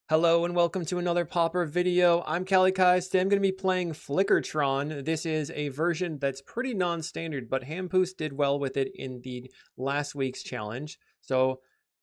Hello and welcome to another Pauper video. I'm Kalikaiz. Today I'm going to be playing Flicker Tron. This is a version that's pretty non-standard, but Hampoos did well with it in the last week's challenge. So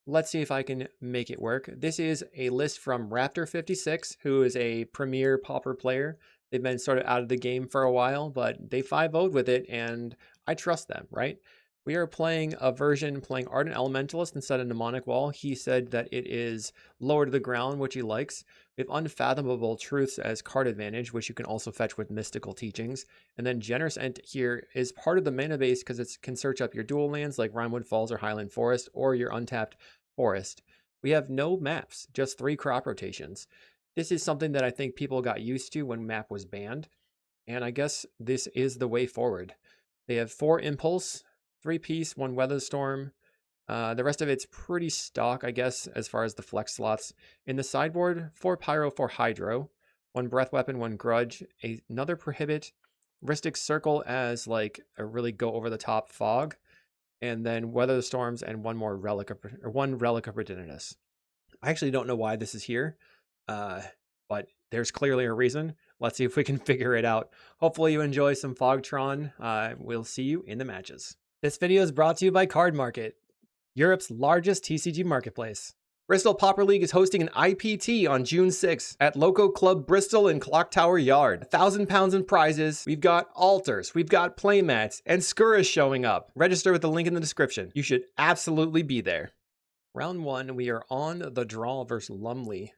let's see if I can make it work. This is a list from Raptor56, who is a premier Pauper player. They've been sort of out of the game for a while, but they 5-0'd with it, and I trust them, right? We are playing a version playing Ardent Elementalist instead of Mnemonic Wall. He said that it is lower to the ground, which he likes. We have Unfathomable Truths as card advantage, which you can also fetch with Mystical Teachings. And then Generous Ent here is part of the mana base because it can search up your dual lands like Rimewood Falls or Highland Forest or your untapped forest. We have no maps, just 3 crop rotations. This is something that I think people got used to when map was banned. And I guess this is the way forward. They have 4 Impulse, 3 Peace, 1 Weather Storm. The rest of it's pretty stock, I guess, as far as the flex slots. In the sideboard, 4 Pyro, 4 Hydro, 1 Breath Weapon, 1 Grudge, another Prohibit, Rhystic Circle as like a really go over the top fog, and then Weather Storms and 1 more Relic of, or 1 Relic of Redinitus. I actually don't know why this is here, but there's clearly a reason. Let's see if we can figure it out. Hopefully you enjoy some Fogtron. We'll see you in the matches. This video is brought to you by Card Market, Europe's largest TCG marketplace. Bristol Pauper League is hosting an IPT on June 6th at Loco Club Bristol in Clock Tower Yard. £1,000 in prizes. We've got altars, we've got playmats, and Skurras showing up. Register with the link in the description. You should absolutely be there. Round 1, we are on the draw versus Lumley.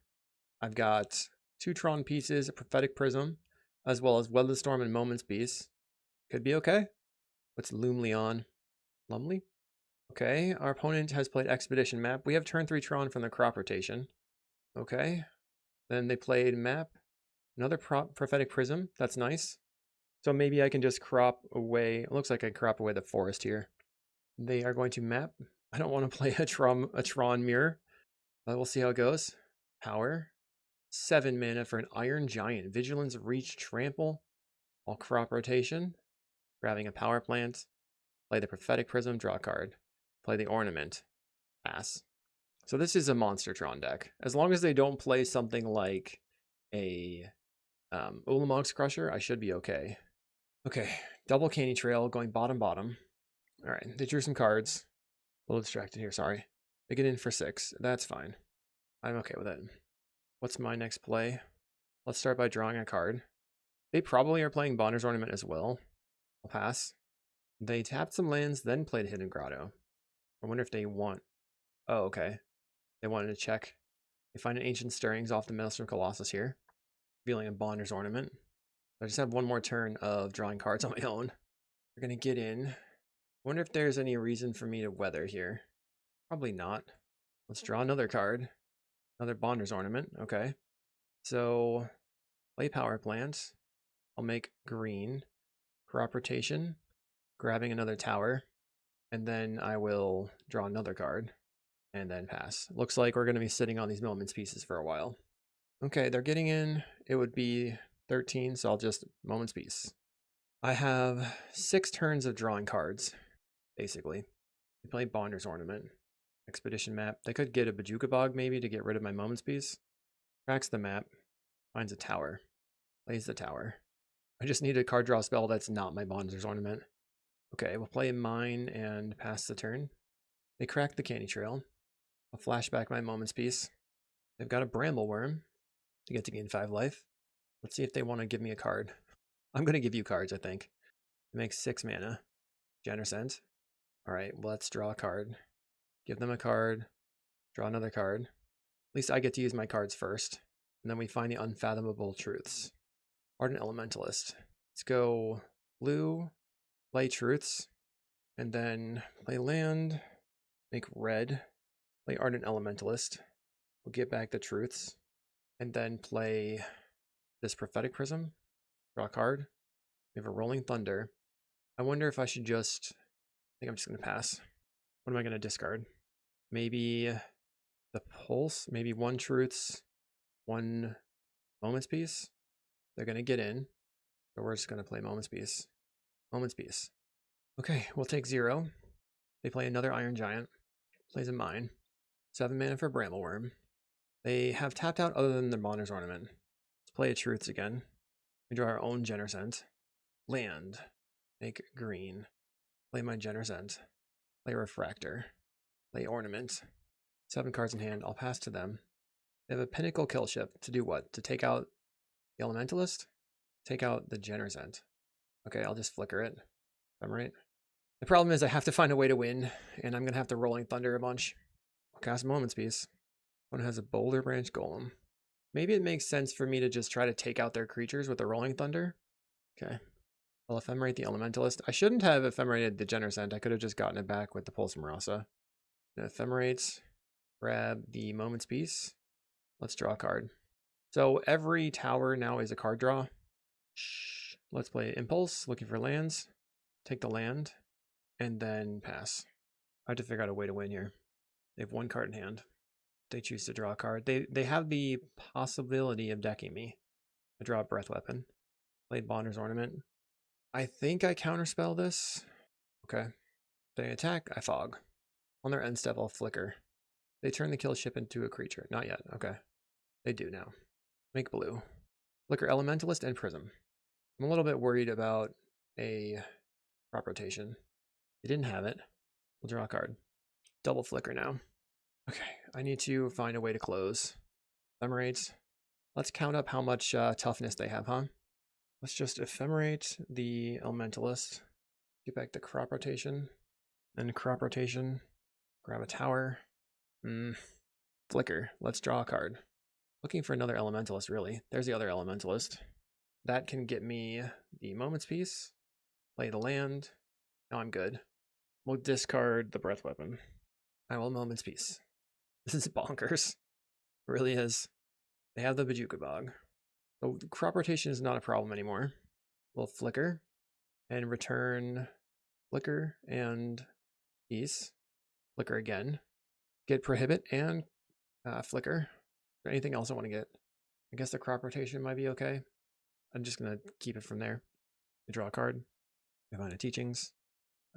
I've got 2 Tron pieces, a Prophetic Prism, as well as Weather Storm and Moment's Peace. Could be okay. What's Lumley on? Lumley? Okay, our opponent has played Expedition Map. We have turn 3 Tron from the crop rotation. Okay. Then they played Map. Another Prophetic Prism. That's nice. So maybe I can just crop away. It looks like I crop away the forest here. They are going to Map. I don't want to play a Tron Mirror. But we'll see how it goes. Power. 7 mana for an Iron Giant. Vigilance, Reach, Trample. All crop rotation. Grabbing a Power Plant. Play the Prophetic Prism, draw a card. Play the Ornament. Pass. So this is a Monster Tron deck. As long as they don't play something like a Ulamog's Crusher, I should be okay. Okay, double Candy Trail going bottom. Alright, they drew some cards. A little distracted here, sorry. They get in for 6. That's fine. I'm okay with it. What's my next play? Let's start by drawing a card. They probably are playing Bonder's Ornament as well. I'll pass. They tapped some lands, then played Hidden Grotto. I wonder if they want... Oh, okay. They wanted to check. They find an Ancient Stirrings off the Maelstrom Colossus here. Revealing a Bonder's Ornament. I just have 1 more turn of drawing cards on my own. We're going to get in. I wonder if there's any reason for me to weather here. Probably not. Let's draw another card. Another Bonder's Ornament. Okay. So, play Power Plant. I'll make green. Crop rotation. Grabbing another tower, and then I will draw another card, and then pass. Looks like we're going to be sitting on these Moment's Pieces for a while. Okay, they're getting in. It would be 13, so I'll just Moment's Peace. I have 6 turns of drawing cards, basically. They play Bonder's Ornament, Expedition Map. They could get a Bajuka Bog, maybe, to get rid of my Moment's Peace. Cracks the map, finds a tower, plays the tower. I just need a card draw spell that's not my Bonder's Ornament. Okay, we'll play Mine and pass the turn. They crack the Candy Trail. I'll flashback my Moment's Peace. They've got a Brambleworm to get to gain 5 life. Let's see if they want to give me a card. I'm going to give you cards, I think. It makes 6 mana. Generous Ent. Alright, well, let's draw a card. Give them a card. Draw another card. At least I get to use my cards first. And then we find the Unfathomable Truths. Ardent Elementalist. Let's go blue. Play Truths, and then play land, make red, play Ardent Elementalist, we'll get back the Truths, and then play this Prophetic Prism, draw a card, we have a Rolling Thunder. I wonder if I should just, I think I'm just going to pass. What am I going to discard? Maybe the Pulse, maybe 1 Truths, 1 Moment's Peace. They're going to get in, so we're just going to play Moment's Peace. Moment's Peace. Okay, we'll take 0. They play another Iron Giant. Plays a Mine. 7 mana for Brambleworm. They have tapped out other than the Bonner's Ornament. Let's play a Truths again. We draw our own Generous Ent. Land. Make green. Play my Generous Ent. Play Refractor. Play Ornament. 7 cards in hand. I'll pass to them. They have a Pinnacle Kill Ship. To do what? To take out the Elementalist? Take out the Generous Ent. Okay, I'll just flicker it. If I'm right. The problem is I have to find a way to win, and I'm going to have to Rolling Thunder a bunch. I'll cast Moment's Peace. One has a Boulder Branch Golem. Maybe it makes sense for me to just try to take out their creatures with a Rolling Thunder. Okay. I'll Ephemerate the Elementalist. I shouldn't have Ephemerated the Generous Ent. I could have just gotten it back with the Pulse Marasa. Ephemerates. Grab the Moment's Peace. Let's draw a card. So every tower now is a card draw. Shh. Let's play Impulse, looking for lands. Take the land, and then pass. I have to figure out a way to win here. They have 1 card in hand. They choose to draw a card. They have the possibility of decking me. I draw a Breath Weapon. Played Bonder's Ornament. I think I counterspell this. Okay. They attack, I fog. On their end step, I'll flicker. They turn the kill ship into a creature. Not yet. Okay. They do now. Make blue. Flicker Elementalist and Prism. I'm a little bit worried about a crop rotation. They didn't have it. We'll draw a card. Double flicker now. Okay, I need to find a way to close. Ephemerates. Let's count up how much toughness they have, huh? Let's just Ephemerate the Elementalist. Get back the crop rotation. Then crop rotation. Grab a tower. Flicker. Let's draw a card. Looking for another Elementalist, really. There's the other Elementalist. That can get me the Moment's Peace. Play the land. Now I'm good. We'll discard the Breath Weapon. I will Moment's Peace. This is bonkers. It really is. They have the Bajuka Bog. So crop rotation is not a problem anymore. We'll flicker and return flicker and peace. Flicker again. Get prohibit and flicker. Is there anything else I want to get? I guess the crop rotation might be okay. I'm just going to keep it from there. I draw a card. I find a Teachings.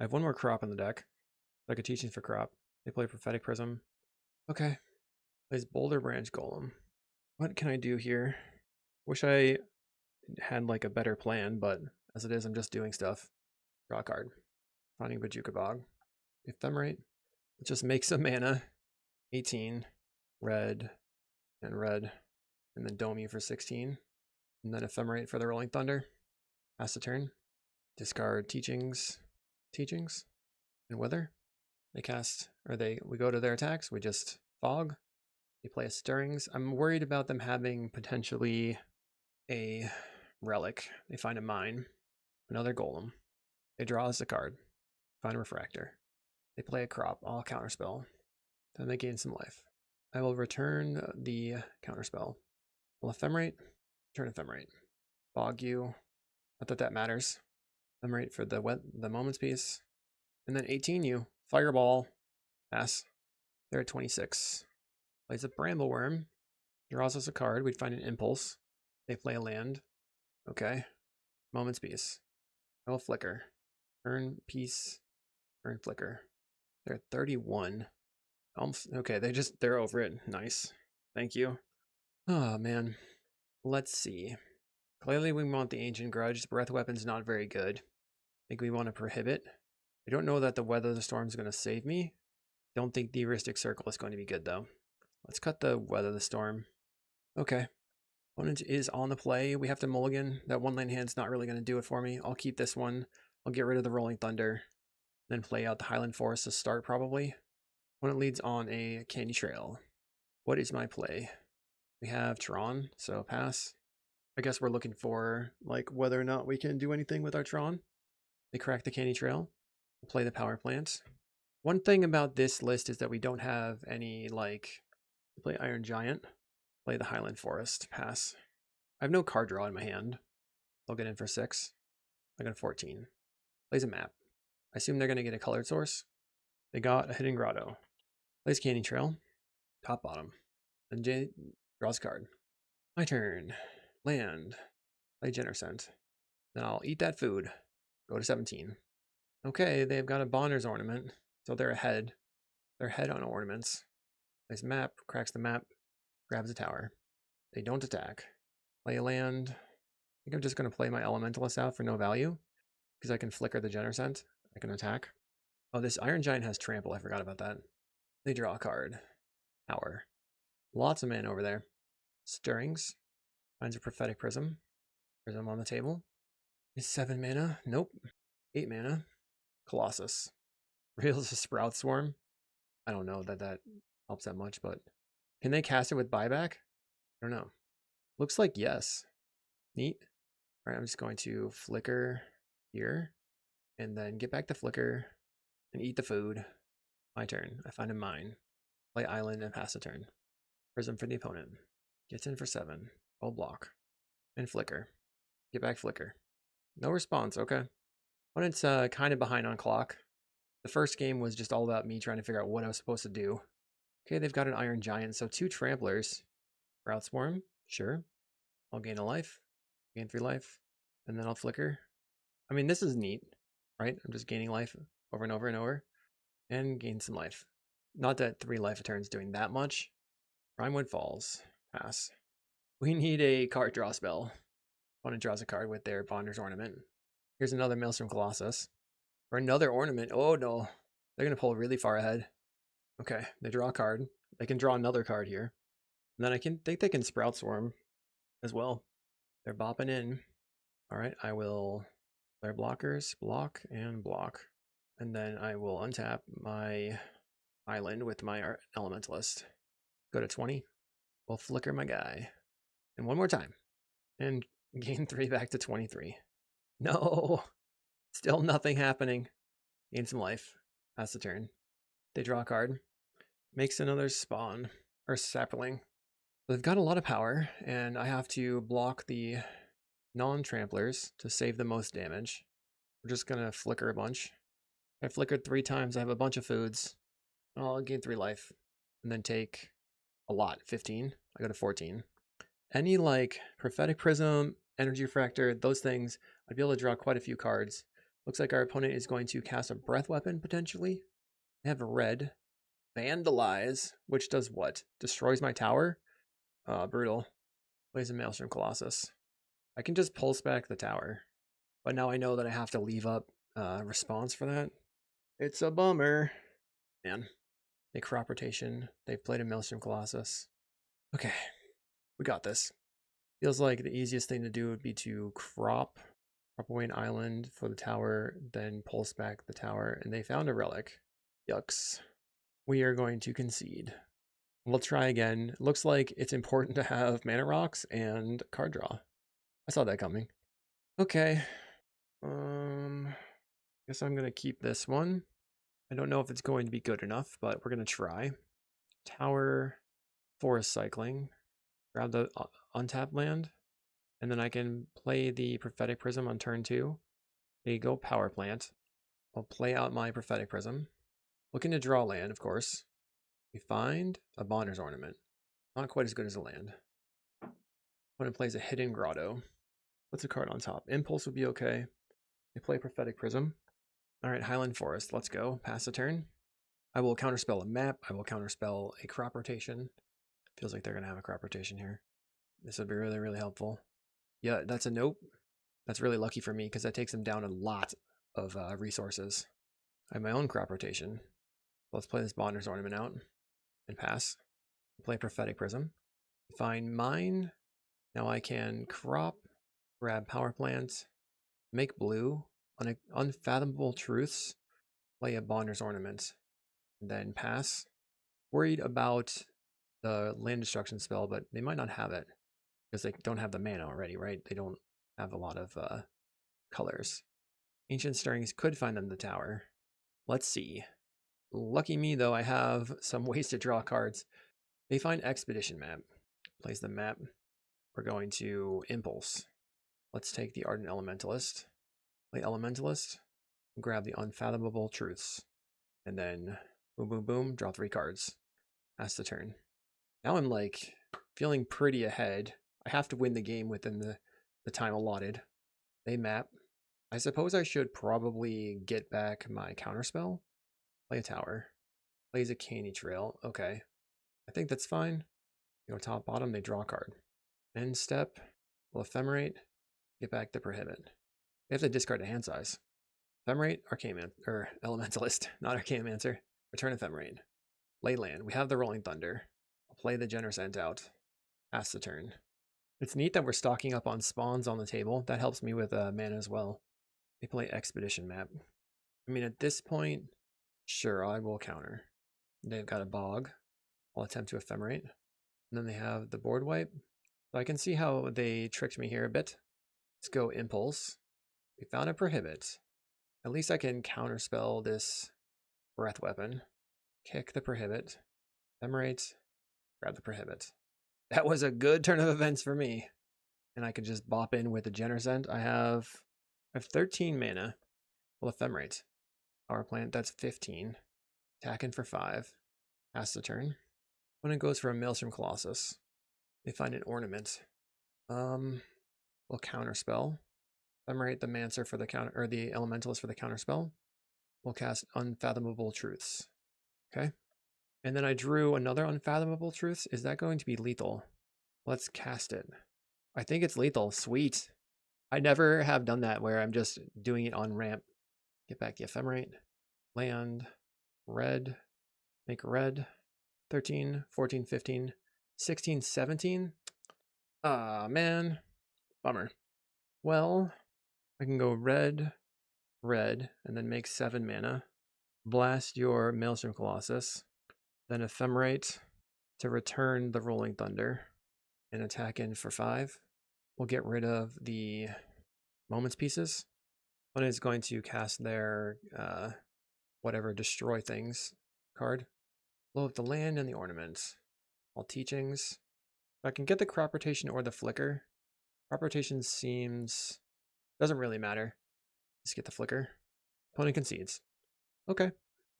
I have 1 more crop in the deck. Like a Teachings for crop. They play Prophetic Prism. Okay. Plays Boulder Branch Golem. What can I do here? Wish I had like a better plan, but as it is, I'm just doing stuff. Draw a card. Finding Bajuka Bog. Ephemerate. Let's just make some mana. 18. Red. And red. And then dome you for 16. And then Ephemerate for the Rolling Thunder. Pass the turn. Discard Teachings. Teachings. And Wither. They cast, or we go to their attacks. We just fog. They play a Stirrings. I'm worried about them having potentially a relic. They find a mine. Another golem. They draw us a card. Find a Refractor. They play a crop. I'll counterspell. Then they gain some life. I will return the counterspell. Will Ephemerate. Turn Ephemerate. Fog you. Not that matters. Ephemerate for the Moment's Peace. And then 18 you. Fireball. Pass. They're at 26. Plays a Brambleworm. Draws us a card. We'd find an Impulse. They play a land. Okay. Moment's Peace. I will flicker. Turn peace. Turn flicker. They're at 31. Almost, okay, they're over it. Nice. Thank you. Oh, man. Let's see. Clearly we want the Ancient Grudge. Breath Weapon's not very good. I think we want to Prohibit. I don't know that the Weather the Storm is going to save me. Don't think the Heuristic Circle is going to be good, though. Let's cut the Weather the Storm. Okay. Opponent is on the play. We have to mulligan. That 1-lane hand's not really going to do it for me. I'll keep this one. I'll get rid of the Rolling Thunder. Then play out the Highland Forest to start, probably. Opponent leads on a Candy Trail. What is my play? We have Tron, so pass. I guess we're looking for, like, whether or not we can do anything with our Tron. They crack the Candy Trail. We'll play the Power Plant. One thing about this list is that we don't have any, like, play Iron Giant. Play the Highland Forest. Pass. I have no card draw in my hand. I'll get in for 6. I got 14. Plays a map. I assume they're going to get a colored source. They got a Hidden Grotto. Plays Candy Trail. Top bottom. And Jay draws a card. My turn. Land. Play Generous Ent. Then I'll eat that food. Go to 17. Okay, they've got a Bonder's Ornament. So they're ahead. They're ahead on ornaments. Plays map. Cracks the map. grabs a tower. They don't attack. Play a land. I think I'm just going to play my Elementalist out for no value, because I can flicker the Generous Ent. I can attack. Oh, this Iron Giant has trample. I forgot about that. They draw a card. Tower. Lots of mana over there. Stirrings. Finds a Prophetic Prism. Prism on the table. Is 7 mana? Nope. 8 mana. Colossus. Reels a Sprout Swarm. I don't know that that helps that much, but can they cast it with buyback? I don't know. Looks like yes. Neat. All right, I'm just going to flicker here and then get back to flicker and eat the food. My turn. I find a mine. Play island and pass the turn. Prism for the opponent. Gets in for 7. Roll block. And flicker. Get back flicker. No response, okay. Opponent's kind of behind on clock. The first game was just all about me trying to figure out what I was supposed to do. Okay, they've got an Iron Giant, so 2 Tramplers. Route Swarm, sure. I'll gain a life. Gain 3 life. And then I'll flicker. I mean, this is neat, right? I'm just gaining life over and over and over. And gain some life. Not that 3 life a turn is doing that much. Primewood Falls. Pass. We need a card draw spell. Opponent draws a card with their Bonder's Ornament. Here's another Maelstrom Colossus. For another ornament. Oh no. They're going to pull really far ahead. Okay, they draw a card. They can draw another card here. And then I think they can Sprout Swarm as well. They're bopping in. Alright, I will play blockers, block, and block. And then I will untap my island with my Elementalist. Go to 20. We'll flicker my guy. And one more time. And gain 3 back to 23. No! Still nothing happening. Gain some life. Pass the turn. They draw a card. Makes another spawn. Or sapling. They've got a lot of power, and I have to block the non-tramplers to save the most damage. We're just gonna flicker a bunch. I flickered 3 times. I have a bunch of foods. I'll gain 3 life. And then take a lot. 15. I go to 14. Any like Prophetic Prism, Energy Refractor, those things, I'd be able to draw quite a few cards. Looks like our opponent is going to cast a Breath Weapon, potentially. They have a red. Vandalize, which does what? Destroys my tower? Brutal. Plays a Maelstrom Colossus. I can just pulse back the tower. But now I know that I have to leave up response for that. It's a bummer. Man. They crop rotation. They've played a Maelstrom Colossus. Okay. We got this. Feels like the easiest thing to do would be to crop away an island for the tower, then pulse back the tower, and they found a relic. Yucks. We are going to concede. We'll try again. Looks like it's important to have mana rocks and card draw. I saw that coming. Okay. Guess I'm gonna keep this one. I don't know if it's going to be good enough, but we're gonna try. Tower, forest cycling. Grab the untapped land. And then I can play the Prophetic Prism on turn 2. There you go, Power Plant. I'll play out my Prophetic Prism. Looking to draw land, of course. We find a Bonder's Ornament. Not quite as good as a land. Opponent plays a Hidden Grotto. What's a card on top? Impulse would be okay. They play Prophetic Prism. Alright, Highland Forest. Let's go. Pass the turn. I will counterspell a map. I will counterspell a crop rotation. Feels like they're going to have a crop rotation here. This would be really, really helpful. Yeah, that's a nope. That's really lucky for me because that takes them down a lot of resources. I have my own crop rotation. Let's play this Bonder's Ornament out and pass. Play Prophetic Prism. Find mine. Now I can crop, grab Power Plant, make blue, Unfathomable Truths, play a Bonder's Ornament, and then pass. Worried about the land destruction spell, but they might not have it because they don't have the mana already, right? They don't have a lot of colors. Ancient Stirrings could find them the tower. Let's see. Lucky me, though, I have some ways to draw cards. They find Expedition Map. Plays the map. We're going to Impulse. Let's take the Ardent Elementalist. Play Elementalist. Grab the Unfathomable Truths. And then boom, boom, boom. Draw 3 cards. Pass the turn. Now I'm like feeling pretty ahead. I have to win the game within the time allotted. They map. I suppose I should probably get back my counterspell. Play a tower. Plays a Candy Trail. Okay. I think that's fine. Go top, bottom, they draw a card. End step, will ephemerate, get back the prohibit. They have to discard a hand size. Ephemerate, or Elementalist, not Arcanomancer. Return Ephemerate. Ley land. We have the Rolling Thunder. I'll play the Generous Ent out. Pass the turn. It's neat that we're stocking up on spawns on the table. That helps me with mana as well. They play Expedition Map. I mean, at this point, sure, I will counter. They've got a Bog. I'll attempt to Ephemerate. And then they have the board wipe. So I can see how they tricked me here a bit. Let's go Impulse. We found a Prohibit. At least I can counterspell this Breath Weapon. Kick the Prohibit. Ephemerate. Grab the Prohibit. That was a good turn of events for me. And I could just bop in with the Generous Ent. I have 13 mana. Well, Ephemerate. Power Plant, that's 15. Attacking for 5. Pass the turn. When it goes for a Maelstrom Colossus, they find an ornament. We'll counterspell. Ephemerate the Mancer for the counter, or the Elementalist for the counterspell. We'll cast Unfathomable Truths. Okay. And then I drew another Unfathomable Truths. Is that going to be lethal? Let's cast it. I think it's lethal. Sweet. I never have done that where I'm just doing it on ramp. Get back the Ephemerate. Land. Red. Make red. 13, 14, 15, 16, 17. Ah, man. Bummer. Well, I can go red, red, and then make 7 mana. Blast your Maelstrom Colossus. Then Ephemerate to return the Rolling Thunder. And attack in for 5. We'll get rid of the Moments pieces. One is going to cast their whatever destroy things card. Blow up the land and the ornament. All teachings. If I can get the crop rotation or the flicker. Crop rotation seems doesn't really matter. Just get the flicker. Opponent concedes. Okay.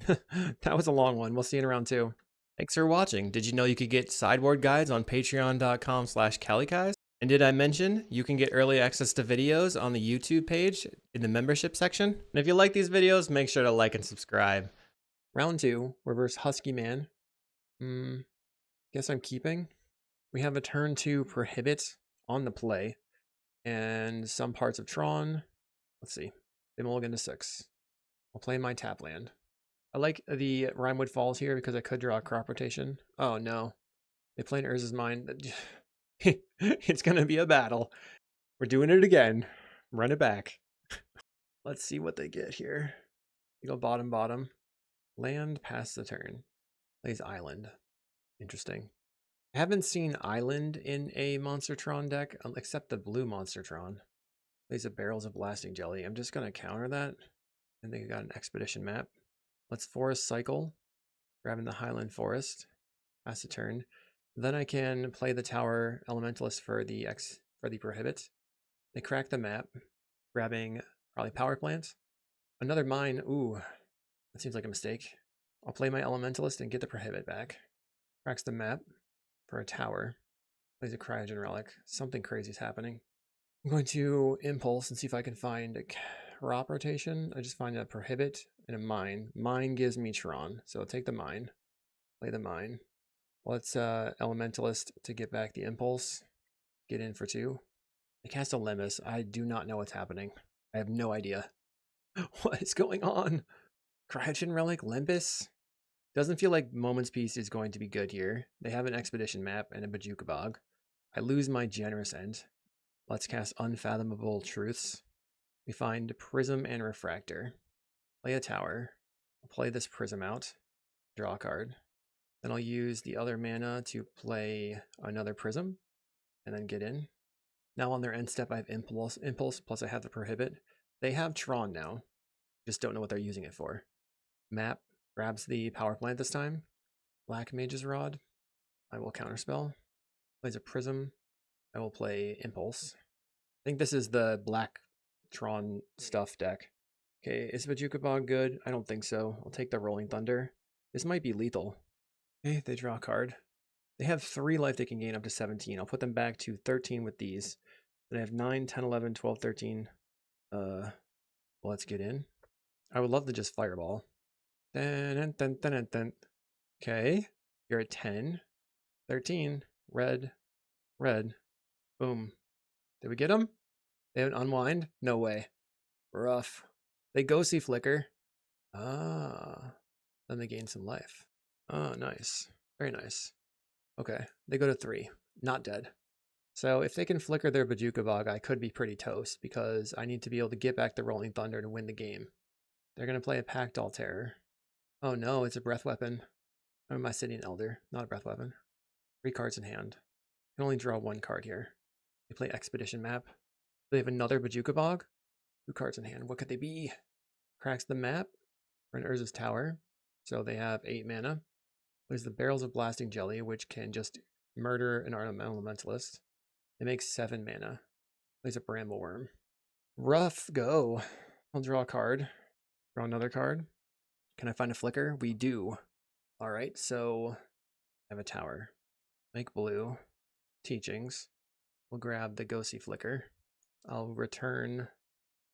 That was a long one. We'll see you in round 2. Thanks for watching. Did you know you could get sideboard guides on patreon.com/Kalikaiz? And did I mention you can get early access to videos on the YouTube page in the membership section? And if you like these videos, make sure to like and subscribe. Round 2, reverse Husky Man. Guess I'm keeping. We have a turn 2 Prohibit on the play. And some parts of Tron. Let's see. They mulligan to 6. I'll play my tap land. I like the Rimewood Falls here because I could draw a crop rotation. Oh no. They play an Urza's Mine. It's going to be a battle. We're doing it again. Run it back. Let's see what they get here. You go bottom, bottom. Land, pass the turn. Plays Island. Interesting. I haven't seen Island in a Monstertron deck, except the blue Monstertron. Plays a Barrels of Blasting Jelly. I'm just going to counter that. And they got an Expedition Map. Let's Forest Cycle. Grabbing the Highland Forest. Pass the turn. Then I can play the Tower Elementalist for the Prohibit. They crack the map. Grabbing probably Power Plant. Another Mine. Ooh. That seems like a mistake. I'll play my Elementalist and get the Prohibit back. Cracks the map for a tower. Plays a Cryogen Relic. Something crazy is happening. I'm going to Impulse and see if I can find a crop rotation. I just find a Prohibit and a Mine. Mine gives me Tron, so I'll take the Mine. Play the Mine. Let's Elementalist to get back the Impulse. Get in for 2. I cast a Lemus. I do not know what's happening. I have no idea. What is going on? Cryogen Relic? Limpus? Doesn't feel like Moments Piece is going to be good here. They have an Expedition Map and a Bajuka Bog. I lose my Generous Ent. Let's cast Unfathomable Truths. We find Prism and Refractor. Play a tower. I'll play this Prism out. Draw a card. Then I'll use the other mana to play another Prism. And then get in. Now on their end step I have Impulse, plus I have the Prohibit. They have Tron now. Just don't know what they're using it for. Map. Grabs the Power Plant this time. Black Mage's Rod. I will counterspell. Plays a Prism. I will play Impulse. I think this is the black Tron stuff deck. Okay, is Bajuka Bog good? I don't think so. I'll take the Rolling Thunder. This might be lethal. Okay, they draw a card. They have 3 life they can gain up to 17. I'll put them back to 13 with these. Then I have 9, 10, 11, 12, 13. Let's get in. I would love to just Fireball. Okay, you're at 10, 13. red, red, boom. Did we get them? They have an unwind? No way. Rough. They ghostly flicker. Ah. Then they gain some life. Oh, nice. Very nice. Okay. They go to 3. Not dead. So if they can flicker their Bojuka Bog, I could be pretty toast because I need to be able to get back the Rolling Thunder to win the game. They're going to play a Pactdoll Terror. Oh no, it's a breath weapon. I'm my City and Elder, not a breath weapon. 3 cards in hand. I can only draw 1 card here. They play Expedition Map. They have another Bojuka Bog. 2 cards in hand. What could they be? Cracks the map for an Urza's Tower. So they have 8 mana. There's the Barrels of Blasting Jelly, which can just murder an Ardent Elementalist. It makes 7 mana. Plays a Bramble Worm. Rough go. I'll draw a card. Draw another card. Can I find a flicker? We do. Alright, so I have a tower. Make blue. Teachings. We'll grab the Ghostly Flicker. I'll return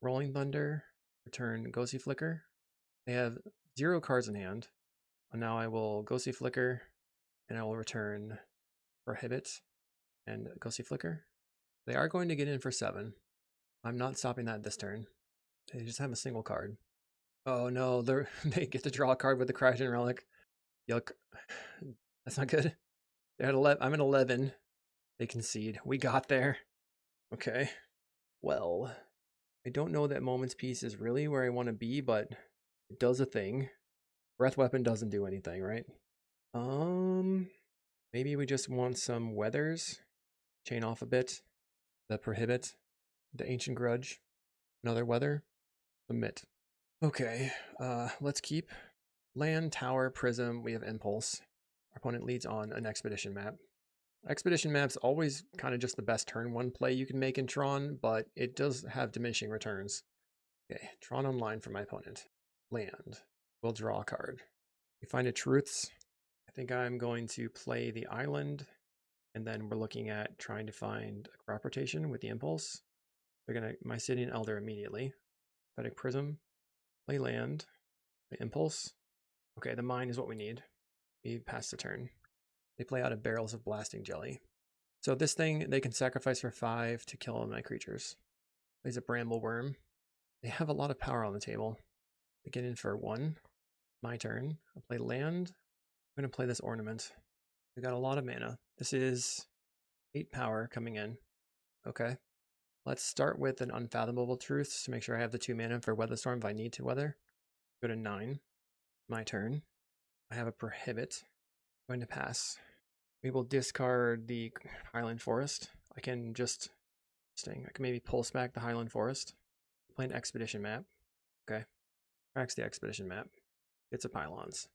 Rolling Thunder. Return Ghostly Flicker. They have 0 cards in hand. And now I will Ghostly Flicker. And I will return Prohibit and Ghostly Flicker. They are going to get in for 7. I'm not stopping that this turn. They just have a single card. Oh no, they get to draw a card with the Cryogenic Relic. Yuck. That's not good. They're at 11. I'm at 11. They concede. We got there. Okay. Well, I don't know that Moment's Peace is really where I want to be, but it does a thing. Breath Weapon doesn't do anything, right? Maybe we just want some Weathers. Chain off a bit. The Prohibit. The Ancient Grudge. Another Weather. Omit. Okay, let's keep land, tower, prism. We have impulse. Our opponent leads on an expedition map. Expedition map's always kind of just the best turn 1 play you can make in Tron, but it does have diminishing returns. Okay, Tron online for my opponent. Land. We'll draw a card. We find a Truths. I think I'm going to play the island, and then we're looking at trying to find a crop rotation with the impulse. They're gonna my City and Elder immediately. Pathetic Prism. Play land, the impulse. Okay, the mine is what we need. We pass the turn. They play out of Barrels of Blasting Jelly. So this thing, they can sacrifice for 5 to kill my creatures. Plays a Bramble Worm. They have a lot of power on the table. They get in for 1. My turn. I'll play land. I'm going to play this Ornament. We got a lot of mana. This is 8 power coming in. Okay. Let's start with an Unfathomable Truths to make sure I have the 2 mana for Weatherstorm if I need to weather. Go to 9. My turn. I have a Prohibit. I'm going to pass. We will discard the Highland Forest. I can just sting. I can maybe pulse back the Highland Forest. Play an Expedition map. Okay. Cracks the Expedition map. Gets a Pylons.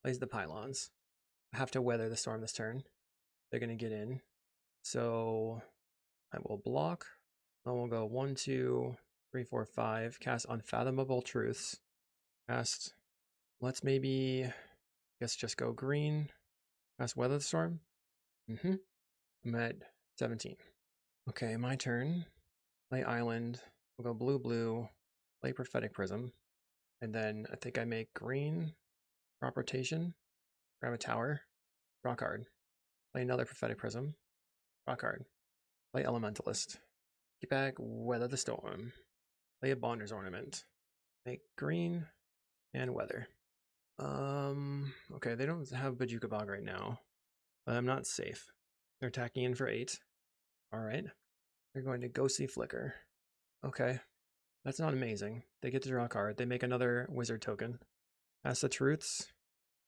Plays the Pylons. I have to weather the storm this turn. They're going to get in. So I will block. Then we'll go 1, 2, 3, 4, 5. Cast Unfathomable Truths. Cast. Let's maybe, I guess, just go green. Cast Weather the Storm. I'm at 17. Okay, my turn. Play Island. We'll go blue, blue. Play Prophetic Prism. And then I think I make green. Crop rotation. Grab a tower. Draw a card. Play another Prophetic Prism. Draw a card. Play Elementalist. Get back, Weather the Storm. Play a Bonder's Ornament. Make green and weather. Okay, they don't have Bojuka Bog right now, but I'm not safe. They're attacking in for 8. Alright. They're going to Ghostly Flicker. Okay. That's not amazing. They get to draw a card. They make another wizard token. Pass the Truths.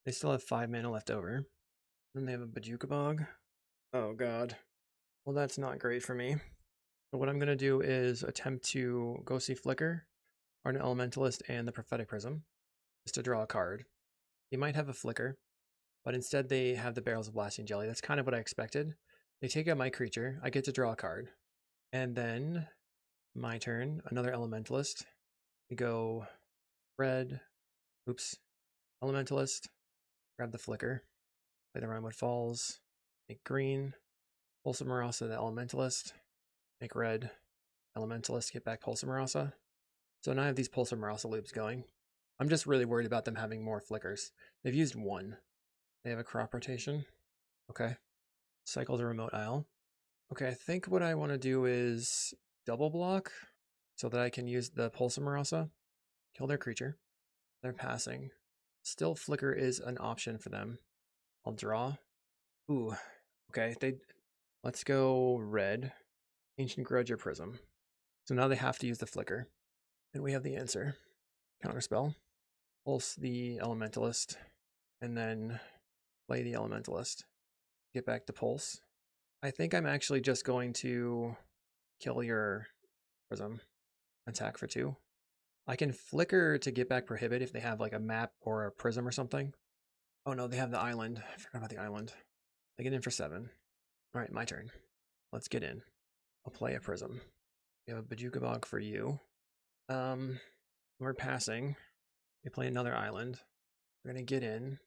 They still have 5 mana left over. Then they have a Bojuka Bog. Oh god. Well, that's not great for me. So what I'm going to do is attempt to Ghostly Flicker, Ardent Elementalist, and the Prophetic Prism, just to draw a card. They might have a Flicker, but instead they have the Barrels of Blasting Jelly. That's kind of what I expected. They take out my creature. I get to draw a card. And then, my turn, another Elementalist. We go red, Elementalist, grab the Flicker, play the Rhinewood Falls, make green, Pulse of Marasa the Elementalist, make red, Elementalist, get back Pulse of Marasa. So now I have these Pulse of Marasa loops going. I'm just really worried about them having more flickers. They've used 1. They have a crop rotation. Okay. Cycle the remote isle. Okay, I think what I want to do is double block so that I can use the Pulse of Marasa, kill their creature. They're passing. Still Flicker is an option for them. I'll draw. Ooh, okay, let's go red. Ancient Grudge or Prism. So now they have to use the Flicker. And we have the answer. Counterspell. Pulse the Elementalist. And then play the Elementalist. Get back to Pulse. I think I'm actually just going to kill your Prism. Attack for 2. I can Flicker to get back Prohibit if they have like a map or a Prism or something. Oh no, they have the island. I forgot about the island. They get in for 7. Alright, my turn. Let's get in. I'll play a Prism. We have a Bajukabog for you. We're passing. We play another island. We're going to get in.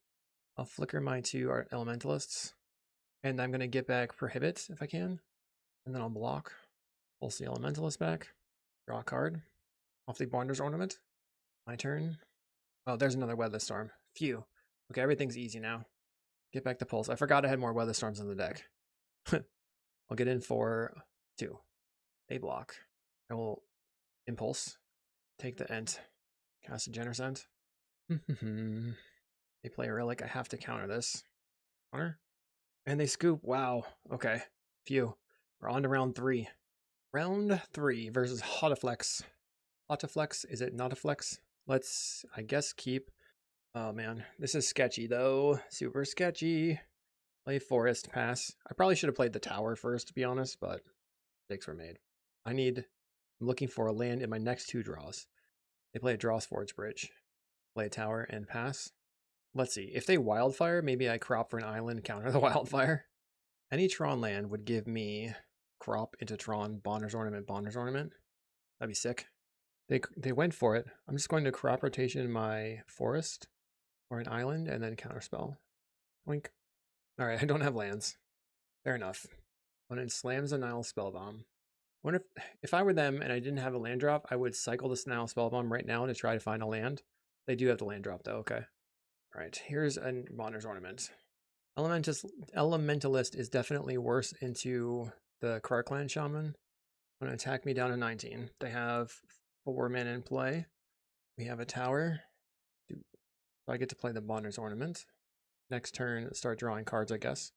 I'll Flicker my 2 Elementalists. And I'm going to get back Prohibit if I can. And then I'll block. Pulse the Elementalist back. Draw a card. Off the Bonder's Ornament. My turn. Oh, there's another Weather Storm. Phew. Okay, everything's easy now. Get back the Pulse. I forgot I had more Weather Storms in the deck. I'll get in for 2. They block. I will Impulse. Take the Ent. Cast a Generous Ent. They play a Relic. I have to counter this. Counter. And they scoop. Wow. Okay. Phew. We're on to round 3. Round 3 versus Hotaflex. Hotaflex? Is it not a flex? Let's, I guess, keep. Oh man, this is sketchy though. Super sketchy. Play Forest, pass. I probably should have played the Tower first, to be honest, but mistakes were made. I'm looking for a land in my next 2 draws. They play a Dross Forge Bridge. Play a Tower and pass. Let's see. If they Wildfire, maybe I crop for an island, counter the Wildfire. Any Tron land would give me crop into Tron, Bonder's Ornament, Bonder's Ornament. That'd be sick. They went for it. I'm just going to crop rotation my Forest or an island and then counterspell. Wink. Alright, I don't have lands. Fair enough. When it slams a Nile Spellbomb. Wonder if I were them and I didn't have a land drop, I would cycle this Nile Spellbomb right now to try to find a land. They do have the land drop though, okay. Alright, here's a Bonder's Ornament. Elementalist is definitely worse into the Krarklan Shaman. Going to attack me down to 19. They have 4 mana in play. We have a Tower. So I get to play the Bonder's Ornament. Next turn, start drawing cards, I guess.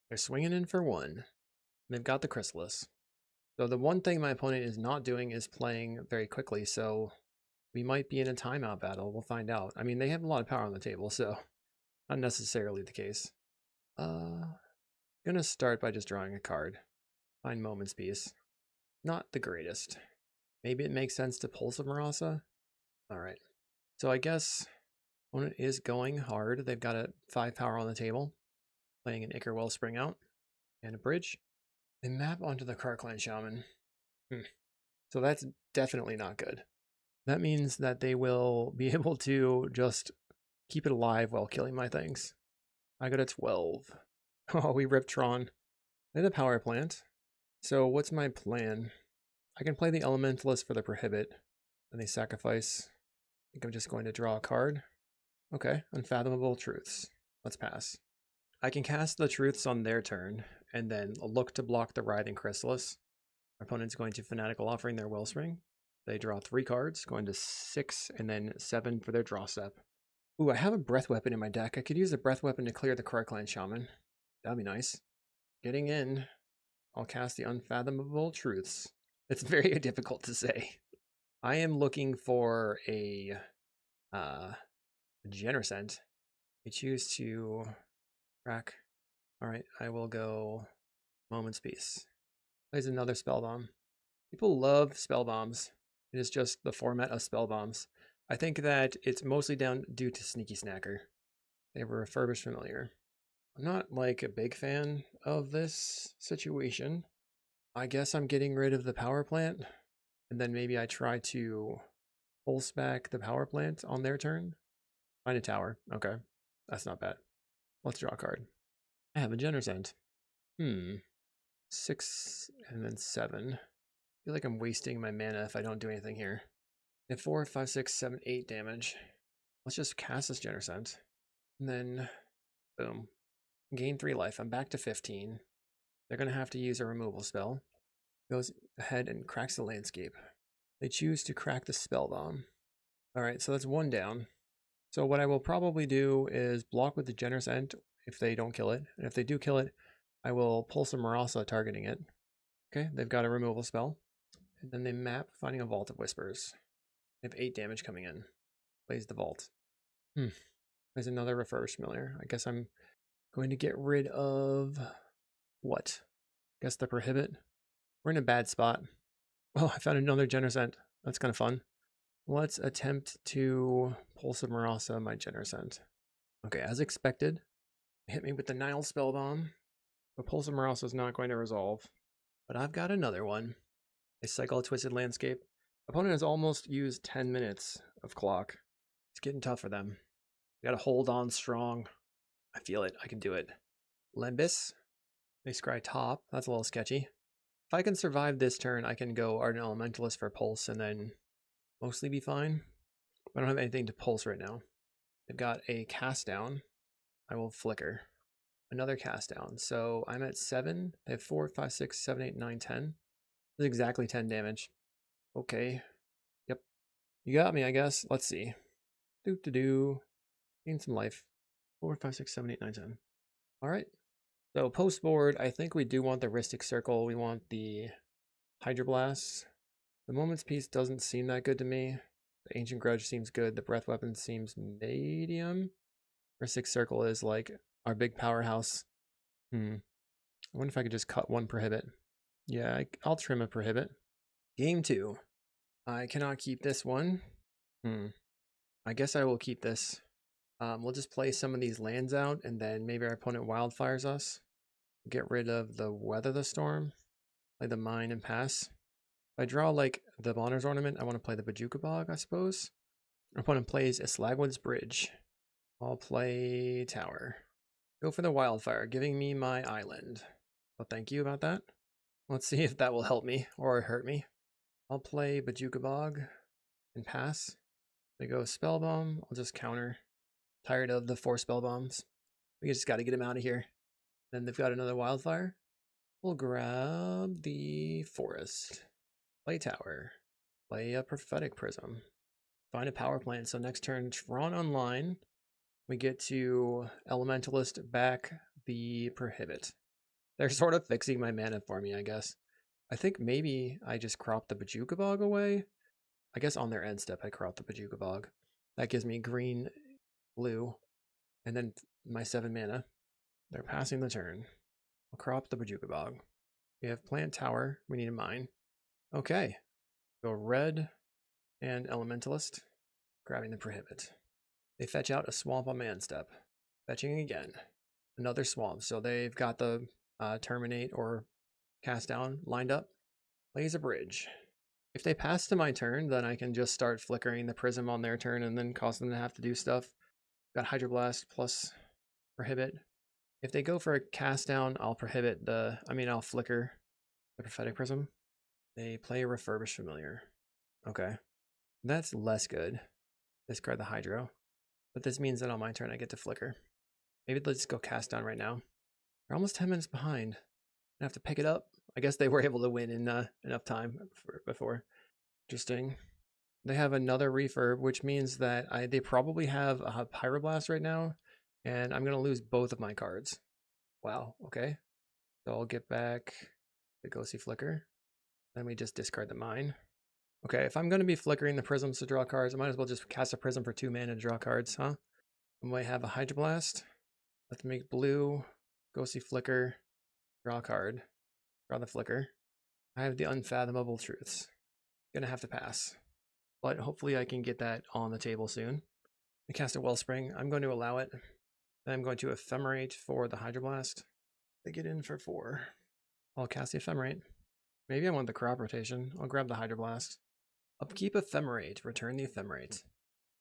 They're swinging in for 1. They've got the Chrysalis. So the one thing my opponent is not doing is playing very quickly, so we might be in a timeout battle. We'll find out. I mean, they have a lot of power on the table, so not necessarily the case. Gonna start by just drawing a card. Find Moment's Peace. Not the greatest. Maybe it makes sense to Pulse of Marasa. Alright. So I guess opponent is going hard. They've got a 5 power on the table. Playing an Ichor Wellspring out. And a bridge. They map onto the Krarklan Shaman. So that's definitely not good. That means that they will be able to just keep it alive while killing my things. I got a 12. Oh, we ripped Tron. They have a power plant. So what's my plan? I can play the Elementalist for the Prohibit. And they sacrifice. I think I'm just going to draw a card. Okay, Unfathomable Truths. Let's pass. I can cast the Truths on their turn, and then look to block the Writhing Chrysalis. Our opponent's going to Fanatical Offering their Wellspring. They draw 3 cards, going to 6, and then 7 for their draw step. Ooh, I have a Breath Weapon in my deck. I could use a Breath Weapon to clear the Krarklan Shaman. That'd be nice. Getting in, I'll cast the Unfathomable Truths. It's very difficult to say. I am looking for a Generous Ent. I choose to crack. Alright, I will go Moment's Peace. Plays another Spellbomb. People love Spellbombs. It is just the format of Spellbombs. I think that it's mostly due to Sneaky Snacker. They have a Refurbished Familiar. I'm not like a big fan of this situation. I guess I'm getting rid of the power plant. And then maybe I try to pulse back the power plant on their turn. Find a Tower. Okay. That's not bad. Let's draw a card. I have a Generous Ent. 6 and then 7. I feel like I'm wasting my mana if I don't do anything here. I have 4, 5, 6, 7, 8 damage. Let's just cast this Generous Ent. And then, boom. Gain 3 life. I'm back to 15. They're going to have to use a removal spell. Goes ahead and cracks the landscape. They choose to crack the spell bomb. Alright, so that's one down. So what I will probably do is block with the Generous Ent if they don't kill it. And if they do kill it, I will pull some Marasa targeting it. Okay, they've got a removal spell. And then they map finding a Vault of Whispers. They have 8 damage coming in. Plays the Vault. There's another Refurbished Familiar. I guess I'm going to get rid of... what? I guess the Prohibit. We're in a bad spot. Oh, I found another Generous Ent. That's kind of fun. Let's attempt to pull some Marasa, my Generous Ent. Okay, as expected, hit me with the Nile Spellbomb. But Pulse of Marasa is not going to resolve. But I've got another one. They cycle a Twisted Landscape. Opponent has almost used 10 minutes of clock. It's getting tough for them. We gotta hold on strong. I feel it. I can do it. Lembis. They scry top. That's a little sketchy. If I can survive this turn, I can go Ardent Elementalist for Pulse and then mostly be fine. I don't have anything to Pulse right now. They've got a Cast Down. I will Flicker. Another Cast Down. So I'm at 7. They have 4, 5, 6, 7, 8, 9, 10. That's exactly 10 damage. Okay. Yep. You got me, I guess. Let's see. Doo-doo-doo. Gain some life. 4, 5, 6, 7, 8, 9, 10. Alright. So post board, I think we do want the Rhystic Circle. We want the Hydroblast. The Moment's Peace doesn't seem that good to me. The Ancient Grudge seems good. The Breath Weapon seems medium. Rhystic Circle is like our big powerhouse. I wonder if I could just cut one Prohibit. Yeah, I'll trim a Prohibit. Game 2. I cannot keep this one. I guess I will keep this. We'll just play some of these lands out, and then maybe our opponent Wildfires us. Get rid of the Weather the Storm. Play the Mine and pass. If I draw like the Bonner's Ornament, I want to play the Bajuka Bog, I suppose. Our opponent plays a Slagwood's Bridge. I'll play Tower. Go for the Wildfire, giving me my island. Well, thank you about that. Let's see if that will help me or hurt me. I'll play Bajuka Bog and pass. They go Spell Bomb. I'll just counter. Tired of the 4 Spell Bombs. We just got to get him out of here. Then they've got another Wildfire. We'll grab the Forest. Play Tower. Play a Prophetic Prism. Find a Power Plant. So next turn, Tron online. We get to Elementalist back the Prohibit. They're sort of fixing my mana for me, I guess. I think maybe I just crop the Bajuka Bog away. I guess on their end step I crop the Bajuka Bog. That gives me green, blue, and then my 7 mana. They're passing the turn. I'll crop the Bajuka Bog. We have Plant Tower. We need a mine. Okay. Go red and Elementalist. Grabbing the Prohibit. They fetch out a Swamp on man step. Fetching again. Another Swamp. So they've got the Terminate or Cast Down lined up. Plays a Bridge. If they pass to my turn, then I can just start flickering the Prism on their turn and then cause them to have to do stuff. Got Hydroblast plus Prohibit. If they go for a Cast Down, I'll I'll flicker the Prophetic Prism. They play a Refurbished Familiar. Okay. That's less good. Discard the Hydro. But this means that on my turn I get to flicker. Maybe let's just go Cast Down right now. We're almost 10 minutes behind. I have to pick it up. I guess they were able to win in enough time before. Interesting. They have another Refurb, which means that they probably have a Pyroblast right now, and I'm going to lose both of my cards. Wow, okay. So I'll get back the Ghostly Flicker. Then we just discard the Mine. Okay, if I'm going to be flickering the Prisms to draw cards, I might as well just cast a Prism for 2 mana to draw cards, huh? I might have a Hydroblast. Let's make blue, Ghostly Flicker, draw a card. Draw the Flicker. I have the Unfathomable Truths. Gonna have to pass. But hopefully I can get that on the table soon. I cast a Wellspring. I'm going to allow it. Then I'm going to Ephemerate for the Hydroblast. They get in for 4. I'll cast the Ephemerate. Maybe I want the Crop Rotation. I'll grab the Hydroblast. Upkeep Ephemerate. Return the Ephemerate.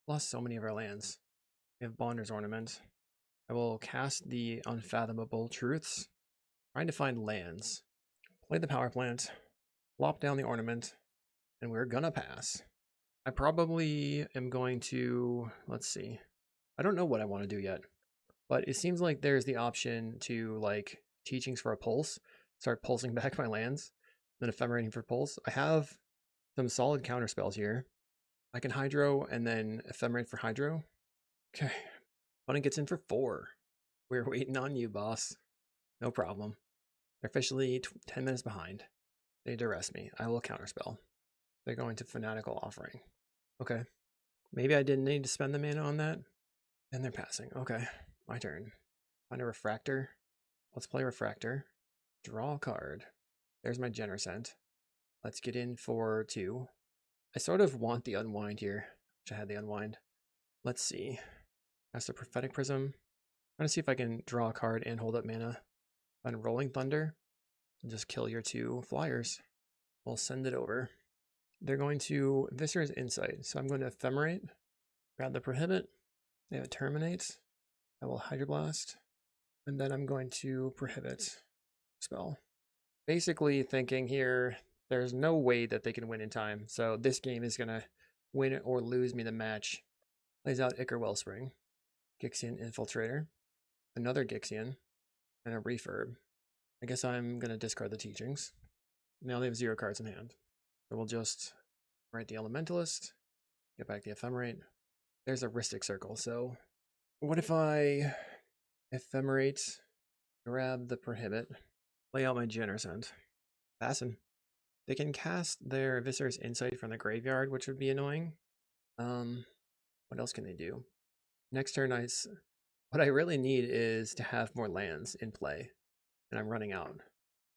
Lost so many of our lands. We have Bonder's Ornament. I will cast the Unfathomable Truths. Trying to find lands. Play the Power Plant. Plop down the Ornament. And we're gonna pass. I probably am going to... Let's see. I don't know what I want to do yet. But it seems like there's the option to, like, Teachings for a Pulse. start pulsing back my lands, then ephemerating for pulse. I have some solid counter spells here. I can hydro and then ephemerate for hydro. Okay. Opponent gets in for 4. We're waiting on you, boss. No problem. They're officially 10 minutes behind. They duress me. I will counterspell. They're going to Fanatical Offering. Okay. Maybe I didn't need to spend the mana on that. And they're passing. Okay. My turn. Find a Refractor. Let's play Refractor. Draw a card. There's my Generous Ent. Let's get in for 2. I sort of want the Unwind here, which I had the Unwind. Let's see. That's the Prophetic Prism. I'm going to see if I can draw a card and hold up mana. On Rolling Thunder, and just kill your 2 flyers. We'll send it over. They're going to Viscer's Insight, so I'm going to Ephemerate, grab the Prohibit, they have Terminate, I will Hydroblast, and then I'm going to Prohibit spell. Basically thinking here, there's no way that they can win in time, so this game is going to win or lose me the match. Plays out Ichor Wellspring, Gixian Infiltrator, another Gixian, and a Refurb. I guess I'm going to discard the Teachings. Now they have 0 cards in hand. So we'll just write the Elementalist, get back the Ephemerate. There's a Rhystic Circle, so what if I Ephemerate, grab the Prohibit, play out my Generous Ent, passing. They can cast their Viscer's Insight from the graveyard, which would be annoying. What else can they do? Next turn, what I really need is to have more lands in play, and I'm running out.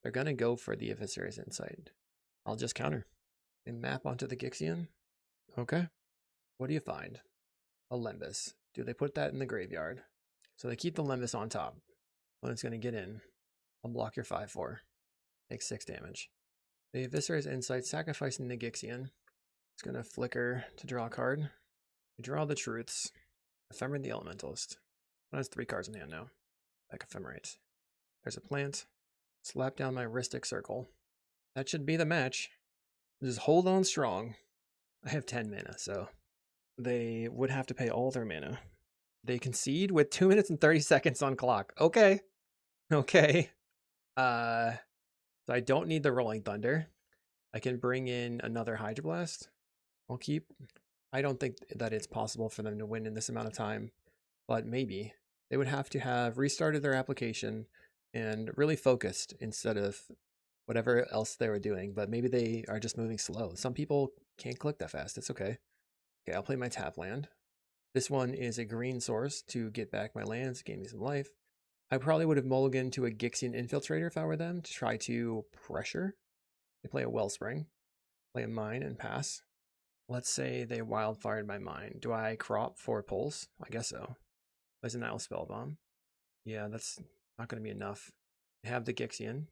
They're going to go for the Viscer's Insight. I'll just counter. They map onto the Gixian. Okay. What do you find? A Lembas. Do they put that in the graveyard? So they keep the Lembas on top. When it's going to get in, I'll block your 5/4. Take 6 damage. The Viscer's Insight, sacrificing the Gixian. It's going to flicker to draw a card. We draw the Truths. Ephemerate the Elementalist. One has 3 cards in hand now. Back Ephemerate. There's a plant. Slap down my Rhystic Circle. That should be the match. Just hold on strong. I have 10 mana, so they would have to pay all their mana. They concede with 2 minutes and 30 seconds on clock. Okay. Okay. So I don't need the Rolling Thunder. I can bring in another Hydroblast. I'll keep. I don't think that it's possible for them to win in this amount of time, but maybe. They would have to have restarted their application and really focused instead of whatever else they were doing, but maybe they are just moving slow. Some people can't click that fast. It's okay. Okay, I'll play my tap land. This one is a green source to get back my lands, gain me some life. I probably would have mulliganed to a Gixian Infiltrator if I were them to try to pressure. They play a Wellspring, play a Mine, and pass. Let's say they Wildfired my Mine. Do I crop for Pulse? I guess so. Plays a Nile Spellbomb. Yeah, that's not going to be enough. I have the Gixian.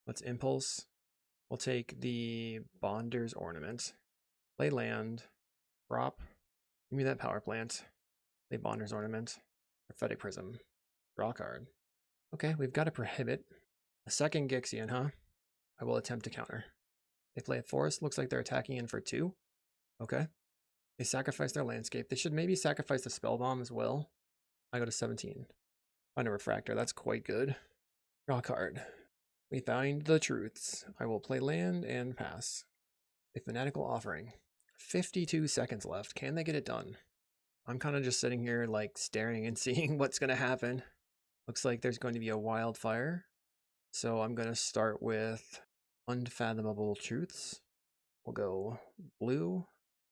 Let's Impulse. We'll take the Bonder's Ornament. Play land. Crop. Give me that Power Plant. Play Bonder's Ornament. Prophetic Prism. Draw a card. Okay, we've got a Prohibit. A second Gixian, huh? I will attempt to counter. They play a Forest. Looks like they're attacking in for 2. Okay. They sacrifice their landscape. They should maybe sacrifice the Spellbomb as well. I go to 17. Find a Refractor. That's quite good. Draw a card. We find the Truths. I will play land and pass. A Fanatical Offering. 52 seconds left. Can they get it done? I'm kind of just sitting here like staring and seeing what's going to happen. Looks like there's going to be a Wildfire. So I'm going to start with Unfathomable Truths. We'll go blue.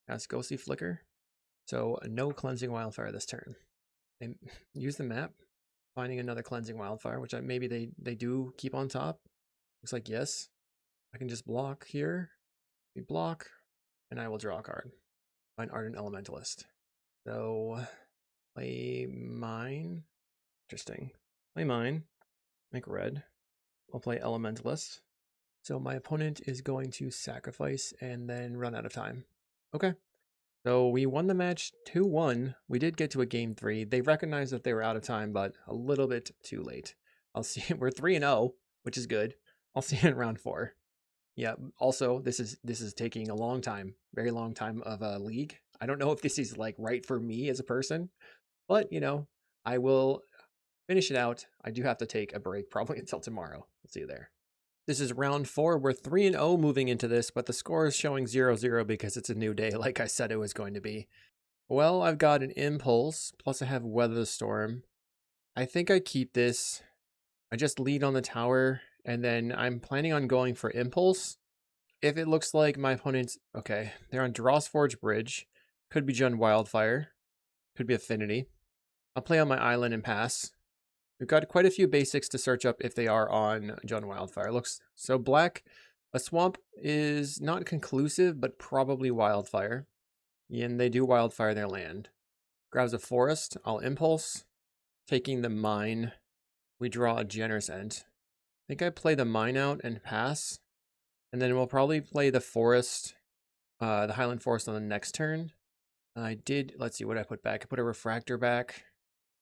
Cast Ghostly Flicker. So no Cleansing Wildfire this turn. They use the map. Finding another Cleansing Wildfire, which maybe they do keep on top. Looks like yes. I can just block here. We block. And I will draw a card. Find Ardent Elementalist. So play Mine. Interesting. Play Mine. Make red. I'll play Elementalist. So my opponent is going to sacrifice and then run out of time. Okay. So we won the match 2-1. We did get to a game 3. They recognized that they were out of time, but a little bit too late. I'll see. We're 3-0, which is good. I'll see you in round 4. Yeah. Also, this is taking a long time, very long time of a league. I don't know if this is like right for me as a person, but you know, I will finish it out. I do have to take a break probably until tomorrow. I'll see you there. This is round 4. We're 3-0 moving into this, but the score is showing 0-0 because it's a new day, like I said it was going to be. Well, I've got an Impulse, plus I have Weather the Storm. I think I keep this. I just lead on the tower, and then I'm planning on going for Impulse. If it looks like my opponent's... Okay, they're on Drossforge Bridge. Could be Jund Wildfire. Could be Affinity. I'll play on my island and pass. We've got quite a few basics to search up if they are on Jund Wildfire. Looks so black. A swamp is not conclusive, but probably Wildfire. And they do Wildfire their land. Grabs a forest. I'll Impulse. Taking the mine. We draw a Generous Ent. I think I play the mine out and pass. And then we'll probably play the forest, the Highland Forest on the next turn. I did, let's see what I put back. I put a Refractor back.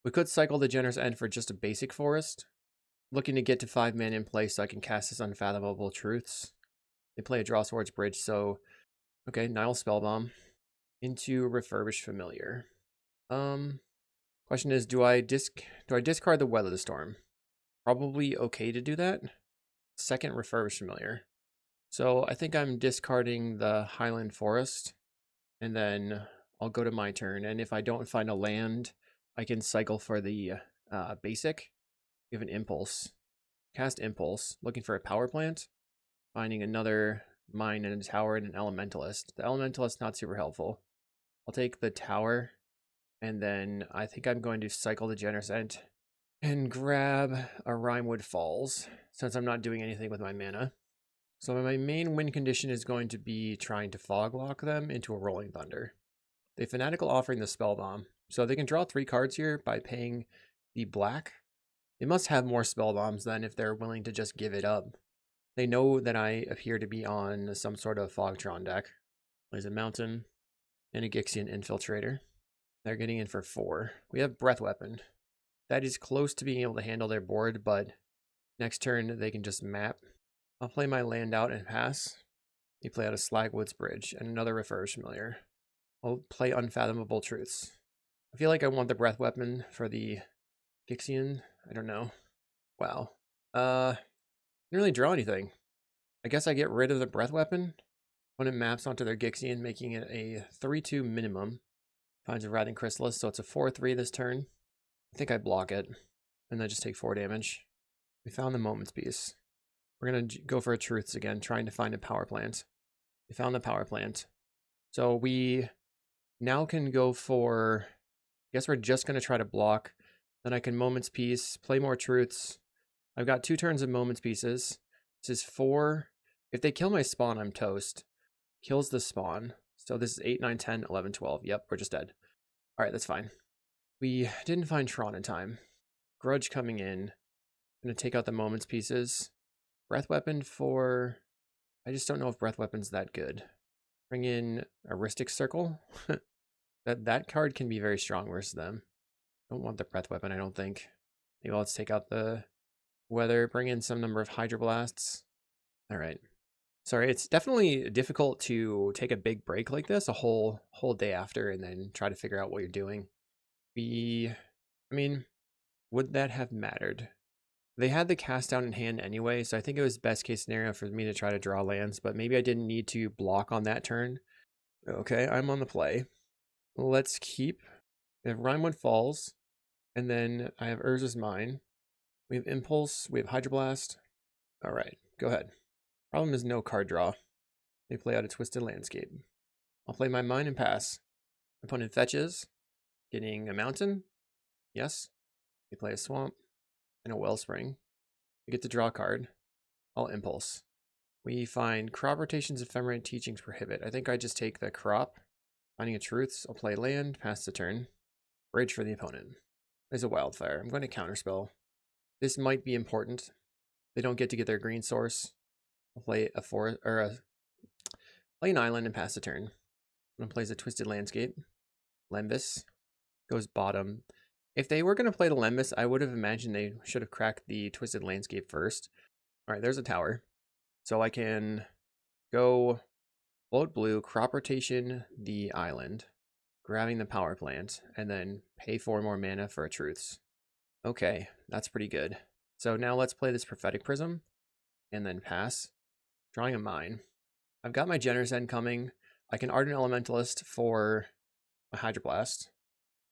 We could cycle the Generous Ent for just a basic forest. Looking to get to 5 mana in play so I can cast this Unfathomable Truths. They play a Drossforge Bridge, so... Okay, Nile Spellbomb. Into Refurbished Familiar. Question is, do I discard the Weather the Storm? Probably okay to do that. Second Refurbished Familiar. So I think I'm discarding the Highland Forest. And then I'll go to my turn. And if I don't find a land... I can cycle for the basic. We have an Impulse. Cast Impulse. Looking for a power plant. Finding another mine and a tower and an Elementalist. The Elementalist not super helpful. I'll take the tower. And then I think I'm going to cycle the Generous Ent. And grab a Rimewood Falls. Since I'm not doing anything with my mana. So my main win condition is going to be trying to fog lock them into a Rolling Thunder. The Fanatical offering the Spellbomb. So they can draw 3 cards here by paying the black. They must have more spell bombs than if they're willing to just give it up. They know that I appear to be on some sort of Fogtron deck. Plays a Mountain and a Gixian Infiltrator. They're getting in for 4. We have Breath Weapon. That is close to being able to handle their board, but next turn they can just map. I'll play my land out and pass. They play out a Slagwoods Bridge and another Refurbished Familiar. I'll play Unfathomable Truths. I feel like I want the Breath Weapon for the Gixian. I don't know. Wow. Didn't really draw anything. I guess I get rid of the Breath Weapon when it maps onto their Gixian, making it a 3/2 minimum. Finds a Writhing Chrysalis, so it's a 4/3 this turn. I think I block it, and then just take 4 damage. We found the Moment's Piece. We're going to go for a Truths again, trying to find a power plant. We found the power plant. So we now can go for... I guess we're just going to try to block. Then I can Moment's Piece, play more Truths. I've got 2 turns of Moment's Pieces. This is 4. If they kill my spawn, I'm toast. Kills the spawn. So this is 8, 9, 10, 11, 12. Yep, we're just dead. Alright, that's fine. We didn't find Tron in time. Grudge coming in. I'm going to take out the Moment's Pieces. Breath Weapon for... I just don't know if Breath Weapon's that good. Bring in Heuristic Circle. That card can be very strong versus them. Don't want the Breath Weapon, I don't think. Maybe let's take out the Weather, bring in some number of Hydroblasts. Alright. Sorry, it's definitely difficult to take a big break like this, a whole day after, and then try to figure out what you're doing. I mean, would that have mattered? They had the cast down in hand anyway, so I think it was best case scenario for me to try to draw lands, but maybe I didn't need to block on that turn. Okay, I'm on the play. Let's keep. We have Rimewood Falls, and then I have Urza's Mine. We have Impulse, we have Hydroblast. Alright, go ahead. Problem is no card draw. They play out a Twisted Landscape. I'll play my Mine and pass. Opponent fetches, getting a Mountain. Yes. They play a Swamp and a Wellspring. We get to draw a card. I'll Impulse. We find Crop Rotations, Ephemerate, Teachings Prohibit. I think I just take the Crop. Finding a Truths, I'll play land, pass the turn. Bridge for the opponent. There's a Wildfire. I'm going to counterspell. This might be important. They don't get to get their green source. I'll play a forest or play an island and pass the turn. One plays a Twisted Landscape. Lembas goes bottom. If they were going to play the Lembas, I would have imagined they should have cracked the Twisted Landscape first. Alright, there's a tower. So I can go float blue, crop rotation the island, grabbing the power plant, and then pay 4 more mana for a Truths. Okay, that's pretty good. So now let's play this Prophetic Prism and then pass. Drawing a mine. I've got my Generous Ent coming. I can Ardent Elementalist for a Hydroblast.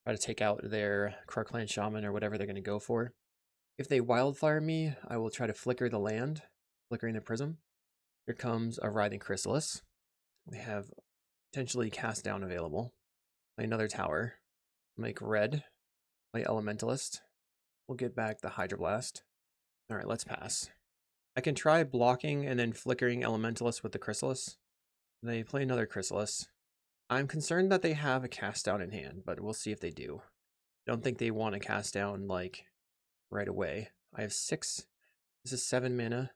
Try to take out their Crarclan Shaman or whatever they're going to go for. If they Wildfire me, I will try to flicker the land, flickering the Prism. Here comes a Writhing Chrysalis. They have potentially Cast Down available. Play another tower. Make red. Play Elementalist. We'll get back the Hydroblast. Alright, let's pass. I can try blocking and then flickering Elementalist with the Chrysalis. They play another Chrysalis. I'm concerned that they have a Cast Down in hand, but we'll see if they do. I don't think they want to Cast Down, like, right away. I have 6. This is 7 mana.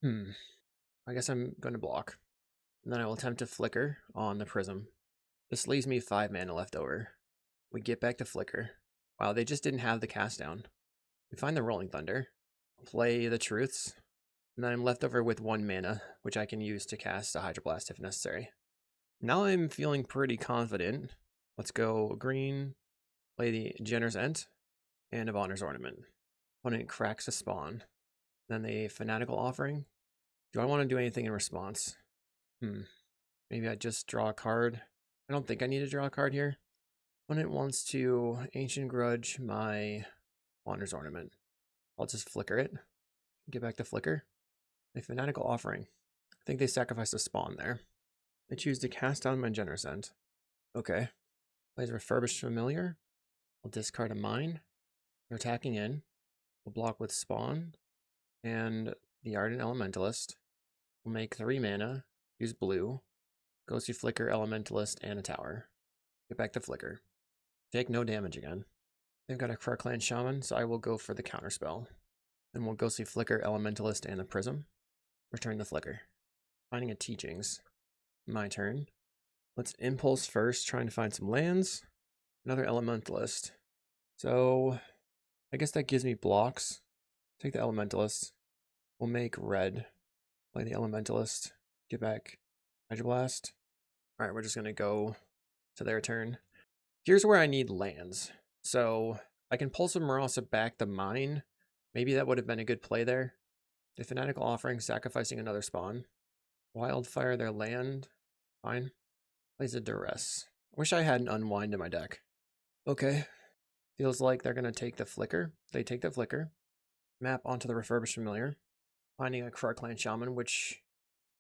I guess I'm going to block. And then I will attempt to flicker on the Prism. This leaves me 5 mana left over. We get back to flicker. Wow, they just didn't have the Cast Down. We find the Rolling Thunder. Play the Truths. And then I'm left over with 1 mana, which I can use to cast a Hydroblast if necessary. Now I'm feeling pretty confident. Let's go green, play the Generous Ent, and of Honor's Ornament. Opponent cracks a spawn. Then the Fanatical Offering. Do I want to do anything in response? Maybe I just draw a card. I don't think I need to draw a card here. Opponent wants to Ancient Grudge my Honor's Ornament. I'll just flicker it. Get back to flicker. A Fanatical Offering. I think they sacrificed a spawn there. They choose to cast down my Generous Ent. Okay. Plays Refurbished Familiar. I'll discard a mine. They're attacking in. We'll block with spawn. And the Ardent Elementalist. We'll make 3 mana. Use blue. Ghostly Flicker, Elementalist, and a tower. Get back to flicker. Take no damage again. They've got a Crarclan Shaman, so I will go for the counterspell. Then we'll Ghostly Flicker, Elementalist, and the Prism. Return the flicker. Finding a Teachings. My turn. Let's Impulse first, trying to find some lands. Another Elementalist. So I guess that gives me blocks. Take the Elementalist. We'll make red. Play the Elementalist. Get back Hydroblast. Alright, we're just going to go to their turn. Here's where I need lands. So I can Pulse of Marasa back the mine. Maybe that would have been a good play there. The Fanatical Offering, sacrificing another spawn. Wildfire their land. Fine. Plays a Duress. I wish I had an Unwind in my deck. Okay. Feels like they're going to take the flicker. They take the flicker. Map onto the Refurbished Familiar. Finding a Crarclan Shaman, which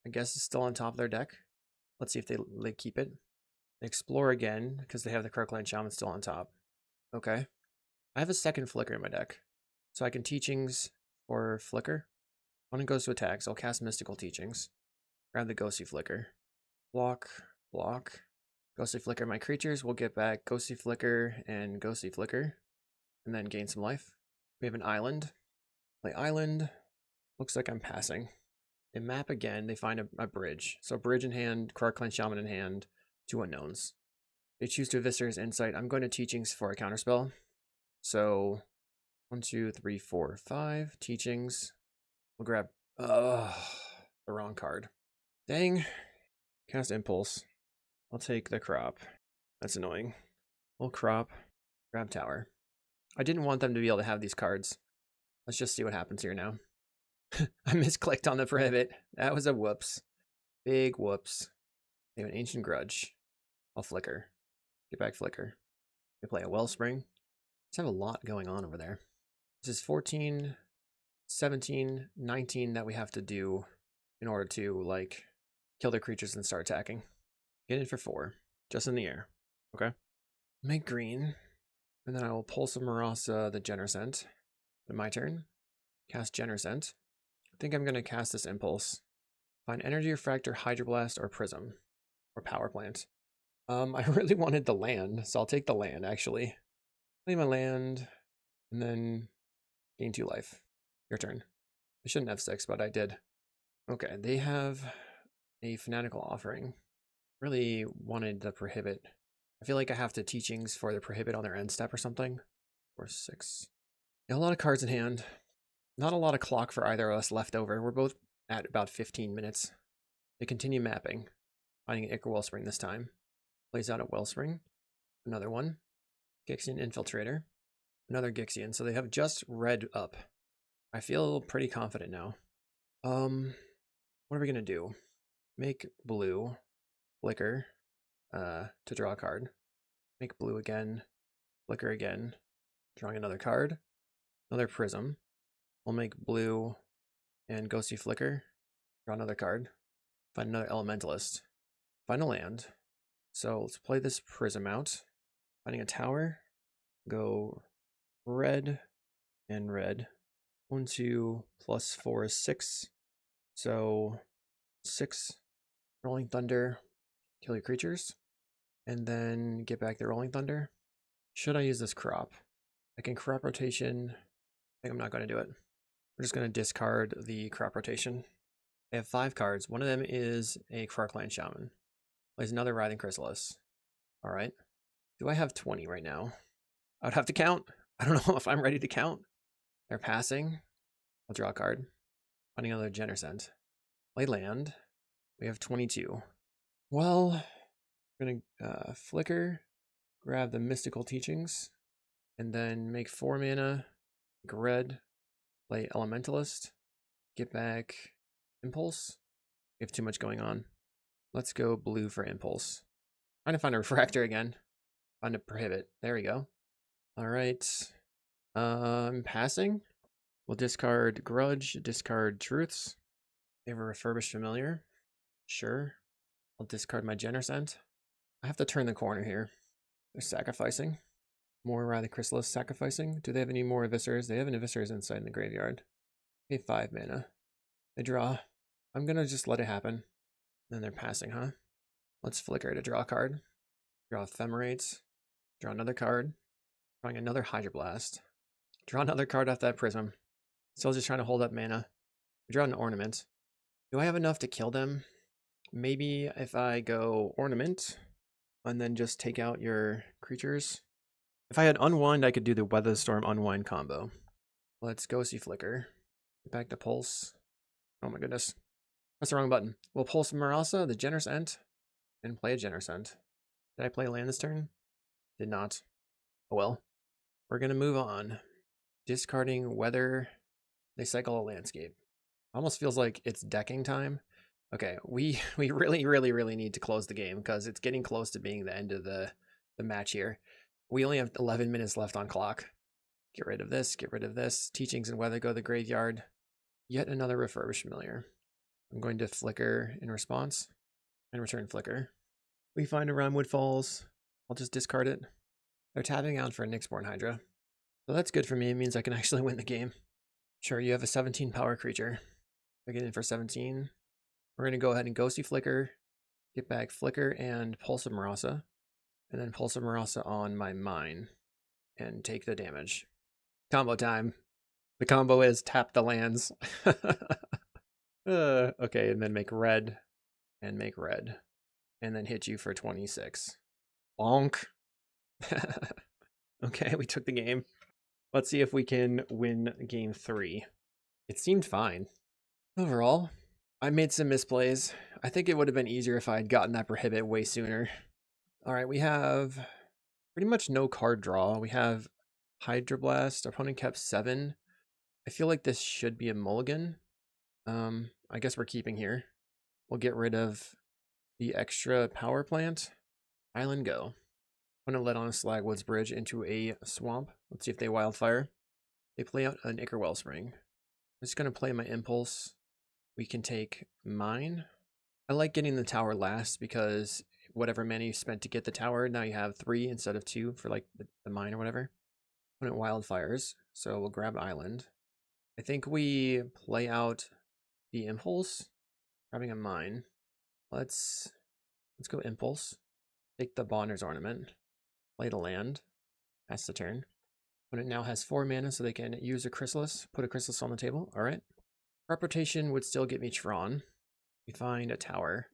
I guess is still on top of their deck. Let's see if they keep it. They explore again, because they have the Crarclan Shaman still on top. Okay. I have a second flicker in my deck. So I can Teachings for flicker. One goes to attack, so I'll cast Mystical Teachings. Grab the Ghostly Flicker. Block, block. Ghostly Flicker my creatures. We'll get back Ghostly Flicker and Ghostly Flicker. And then gain some life. We have an island. Play island. Looks like I'm passing. They map again. They find a bridge. So bridge in hand, Crarclan Shaman in hand, 2 unknowns. They choose to Eviscerate's Insight. I'm going to Teachings for a counterspell. So 1, 2, 3, 4, 5. Teachings. We'll grab the wrong card. Dang. Cast Impulse. I'll take the crop. That's annoying. We'll crop. Grab tower. I didn't want them to be able to have these cards. Let's just see what happens here now. I misclicked on the prohibit. That was a whoops. Big whoops. They have an Ancient Grudge. I'll flicker. Get back flicker. They play a Wellspring. Let's have a lot going on over there. This is 14, 17, 19 that we have to do in order to, like, kill their creatures and start attacking. Get in for 4. Just in the air. Okay. Make green. And then I will Pulse of Marasa the Generous Ent. Then my turn. Cast Generous Ent. I think I'm going to cast this Impulse. Find Energy Refractor, Hydroblast, or Prism. Or Power Plant. I really wanted the land, so I'll take the land, actually. Play my land. And then gain 2 life. Your turn. I shouldn't have 6, but I did. Okay, they have a Fanatical Offering. Really wanted the prohibit. I feel like I have to Teachings for the prohibit on their end step or something. 4, 6. Yeah, a lot of cards in hand. Not a lot of clock for either of us left over. We're both at about 15 minutes. They continue mapping. Finding an Ichor Wellspring this time. Plays out a Wellspring. Another one. Gixian Infiltrator. Another Gixian. So they have just red up. I feel pretty confident now. What are we gonna do? Make blue, flicker, to draw a card. Make blue again, flicker again, drawing another card, another prism. We'll make blue and ghosty flicker, draw another card, find another elementalist, find a land. So let's play this prism out, finding a tower, go red and red. 1, 2, plus 4 is 6. So 6, Rolling Thunder, kill your creatures, and then get back the Rolling Thunder. Should I use this crop? I can crop rotation. I think I'm not going to do it. We're just going to discard the crop rotation. I have 5 cards. One of them is a Krarkland Shaman. Plays another Writhing Chrysalis. All right. Do I have 20 right now? I would have to count. I don't know if I'm ready to count. They're passing. I'll draw a card. Finding another Generous Ent. Play land. We have 22. Well, we're going to flicker, grab the Mystical Teachings, and then make 4 mana, make red, play Elementalist, get back Impulse. We have too much going on. Let's go blue for Impulse. Trying to find a Refractor again. Find a Prohibit. There we go. All right. Passing. We'll discard Grudge, discard Truths. We have a Refurbished Familiar. Sure. I'll discard my Generous Ent. I have to turn the corner here. They're sacrificing. More Writhing Chrysalis sacrificing. Do they have any more Eviscerers? They have an Eviscerers inside in the graveyard. Pay 5 mana. They draw. I'm gonna just let it happen. Then they're passing, huh? Let's flicker to draw a card. Draw Ephemerates. Draw another card. Drawing another Hydroblast. Draw another card off that Prism. Still just trying to hold up mana. Draw an Ornament. Do I have enough to kill them? Maybe if I go Ornament and then just take out your creatures. If I had Unwind, I could do the Weatherstorm Unwind combo. Let's Ghosty Flicker. Get back to Pulse. Oh my goodness. That's the wrong button. We'll Pulse Marasa, the Generous Ent, and play a Generous Ent. Did I play land this turn? Did not. Oh well. We're going to move on. Discarding Weather. They cycle a landscape. Almost feels like it's decking time. Okay, we really need to close the game because it's getting close to being the end of the match here. We only have 11 minutes left on clock. Get rid of this, get rid of this. Teachings and Weather go to the graveyard. Yet another Refurbished Familiar. I'm going to flicker in response and return flicker. We find a Roundwood Falls. I'll just discard it. They're tapping out for a Nyxborn Hydra. So that's good for me. It means I can actually win the game. Sure, you have a 17 power creature. I get in for 17. We're going to go ahead and Ghosty Flicker, get back Flicker and Pulse of Marasa, and then Pulse of Marasa on my Mine, and take the damage. Combo time. The combo is tap the lands. Okay, and then make red, and make red, and then hit you for 26. Bonk. Okay, we took the game. Let's see if we can win game 3. It seemed fine. Overall, I made some misplays. I think it would have been easier if I had gotten that Prohibit way sooner. All right, we have pretty much no card draw. We have Hydroblast. Opponent kept 7. I feel like this should be a mulligan. I guess we're keeping here. We'll get rid of the extra power plant. Island go. I'm going to let on a Slagwoods Bridge into a swamp. Let's see if they Wildfire. They play out an Ichor Wellspring. I'm just going to play my Impulse. We can take Mine. I like getting the tower last because whatever mana you spent to get the tower, now you have 3 instead of 2 for like the Mine or whatever. Opponent Wildfires, so we'll grab Island. I think we play out the Impulse, grabbing a Mine. Let's go Impulse. Take the Bonder's Ornament. Play the land. Pass the turn. Opponent now has 4 mana, so they can use a Chrysalis. Put a Chrysalis on the table. All right. Crop rotation would still get me Tron. We find a tower.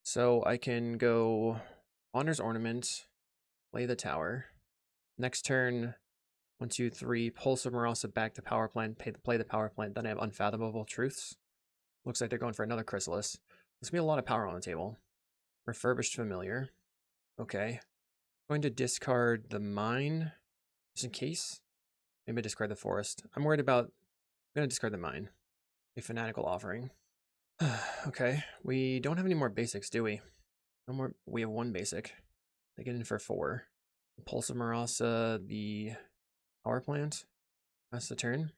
So I can go Bonder's Ornament, play the tower. Next turn, 1, 2, 3, Pulse of Marasa back to power plant, play the power plant. Then I have Unfathomable Truths. Looks like they're going for another Chrysalis. There's going to be a lot of power on the table. Refurbished Familiar. Okay. Going to discard the Mine, just in case. Maybe discard the Forest. I'm worried about... I'm going to discard the Mine. A Fanatical Offering. Okay, we don't have any more basics, do we? No more. We have one basic. They get in for 4. Pulse of Marasa, the power plant. That's the turn.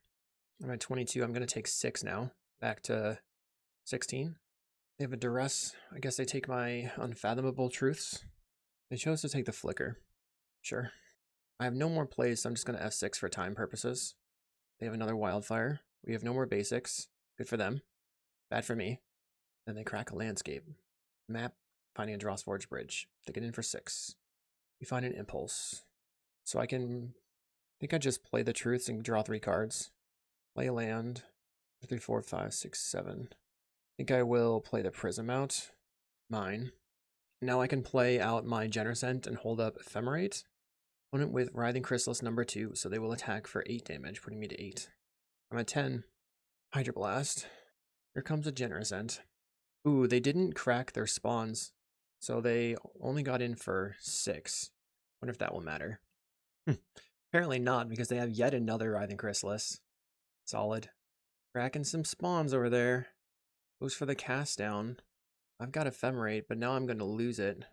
I'm at 22. I'm going to take 6 now. Back to 16. They have a Duress. I guess they take my Unfathomable Truths. They chose to take the Flicker. Sure. I have no more plays, so I'm just going to F6 for time purposes. They have another Wildfire. We have no more basics. Good for them. Bad for me. Then they crack a Landscape. Map, finding a Dross Forge Bridge. They get in for 6. We find an Impulse. So I think I just play the Truths and draw 3 cards. Play a land. 3, 4, 5, 6, 7. I think I will play the Prism out. Mine. Now I can play out my Generous Ent and hold up Ephemerate. Opponent with Writhing Chrysalis number 2, so they will attack for 8 damage, putting me to 8. I'm at 10. Hydroblast. Here comes a Generous Ent. Ooh, they didn't crack their spawns, so they only got in for 6. Wonder if that will matter. Apparently not, because they have yet another Writhing Chrysalis. Solid. Cracking some spawns over there. Goes for the cast down. I've got Ephemerate, but now I'm going to lose it.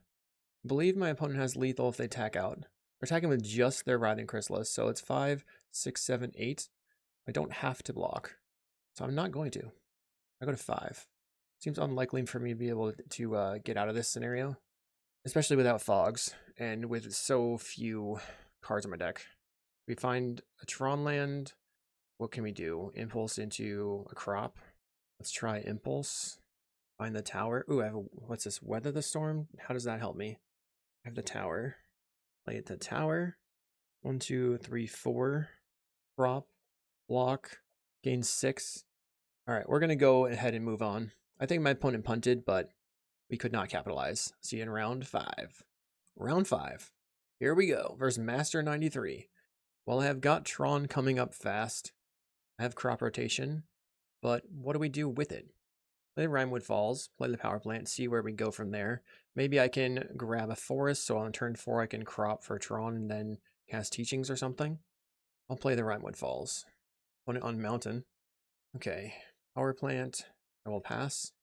I believe my opponent has lethal if they attack out. They're attacking with just their Writhing Chrysalis, so it's 5, 6, 7, 8. I don't have to block, so I'm not going to. I go to 5. Seems unlikely for me to be able to get out of this scenario, especially without fogs and with so few cards in my deck. We find a Tron land. What can we do? Impulse into a crop. Let's try Impulse. Find the tower. Ooh, I have what's this? Weather the Storm? How does that help me? I have the tower. Play it to tower. 1, 2, 3, 4. Crop. Block. Gain 6. All right, we're going to go ahead and move on. I think my opponent punted, but we could not capitalize. See you in round 5. Round 5. Here we go. Versus Master 93. Well, I have got Tron coming up fast. I have crop rotation. But what do we do with it? Play Rimewood Falls. Play the power plant. See where we go from there. Maybe I can grab a forest, so on turn 4 I can crop for Tron and then cast Teachings or something. I'll play the Rimewood Falls. Opponent on Mountain. Okay. Power plant. I will pass.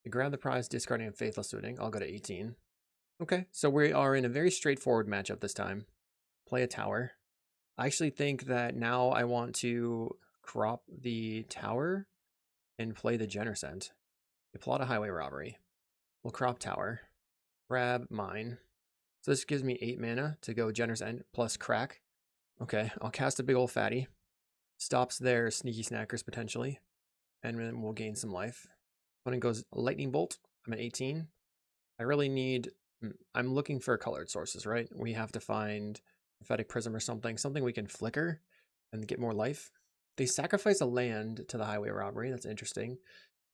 I grab the prize, discarding a Faithless Looting. I'll go to 18. Okay, so we are in a very straightforward matchup this time. Play a tower. I actually think that now I want to crop the tower and play the Generous Ent. We plot a Highway Robbery. We'll crop tower. Grab mine. So this gives me 8 mana to go Generous Ent plus crack. Okay, I'll cast a big old fatty. Stops their Sneaky Snackers potentially. And then we'll gain some life. Opponent goes Lightning Bolt. I'm at 18. I really need... I'm looking for colored sources, right? We have to find Prophetic Prism or something. Something we can flicker and get more life. They sacrifice a land to the Highway Robbery. That's interesting.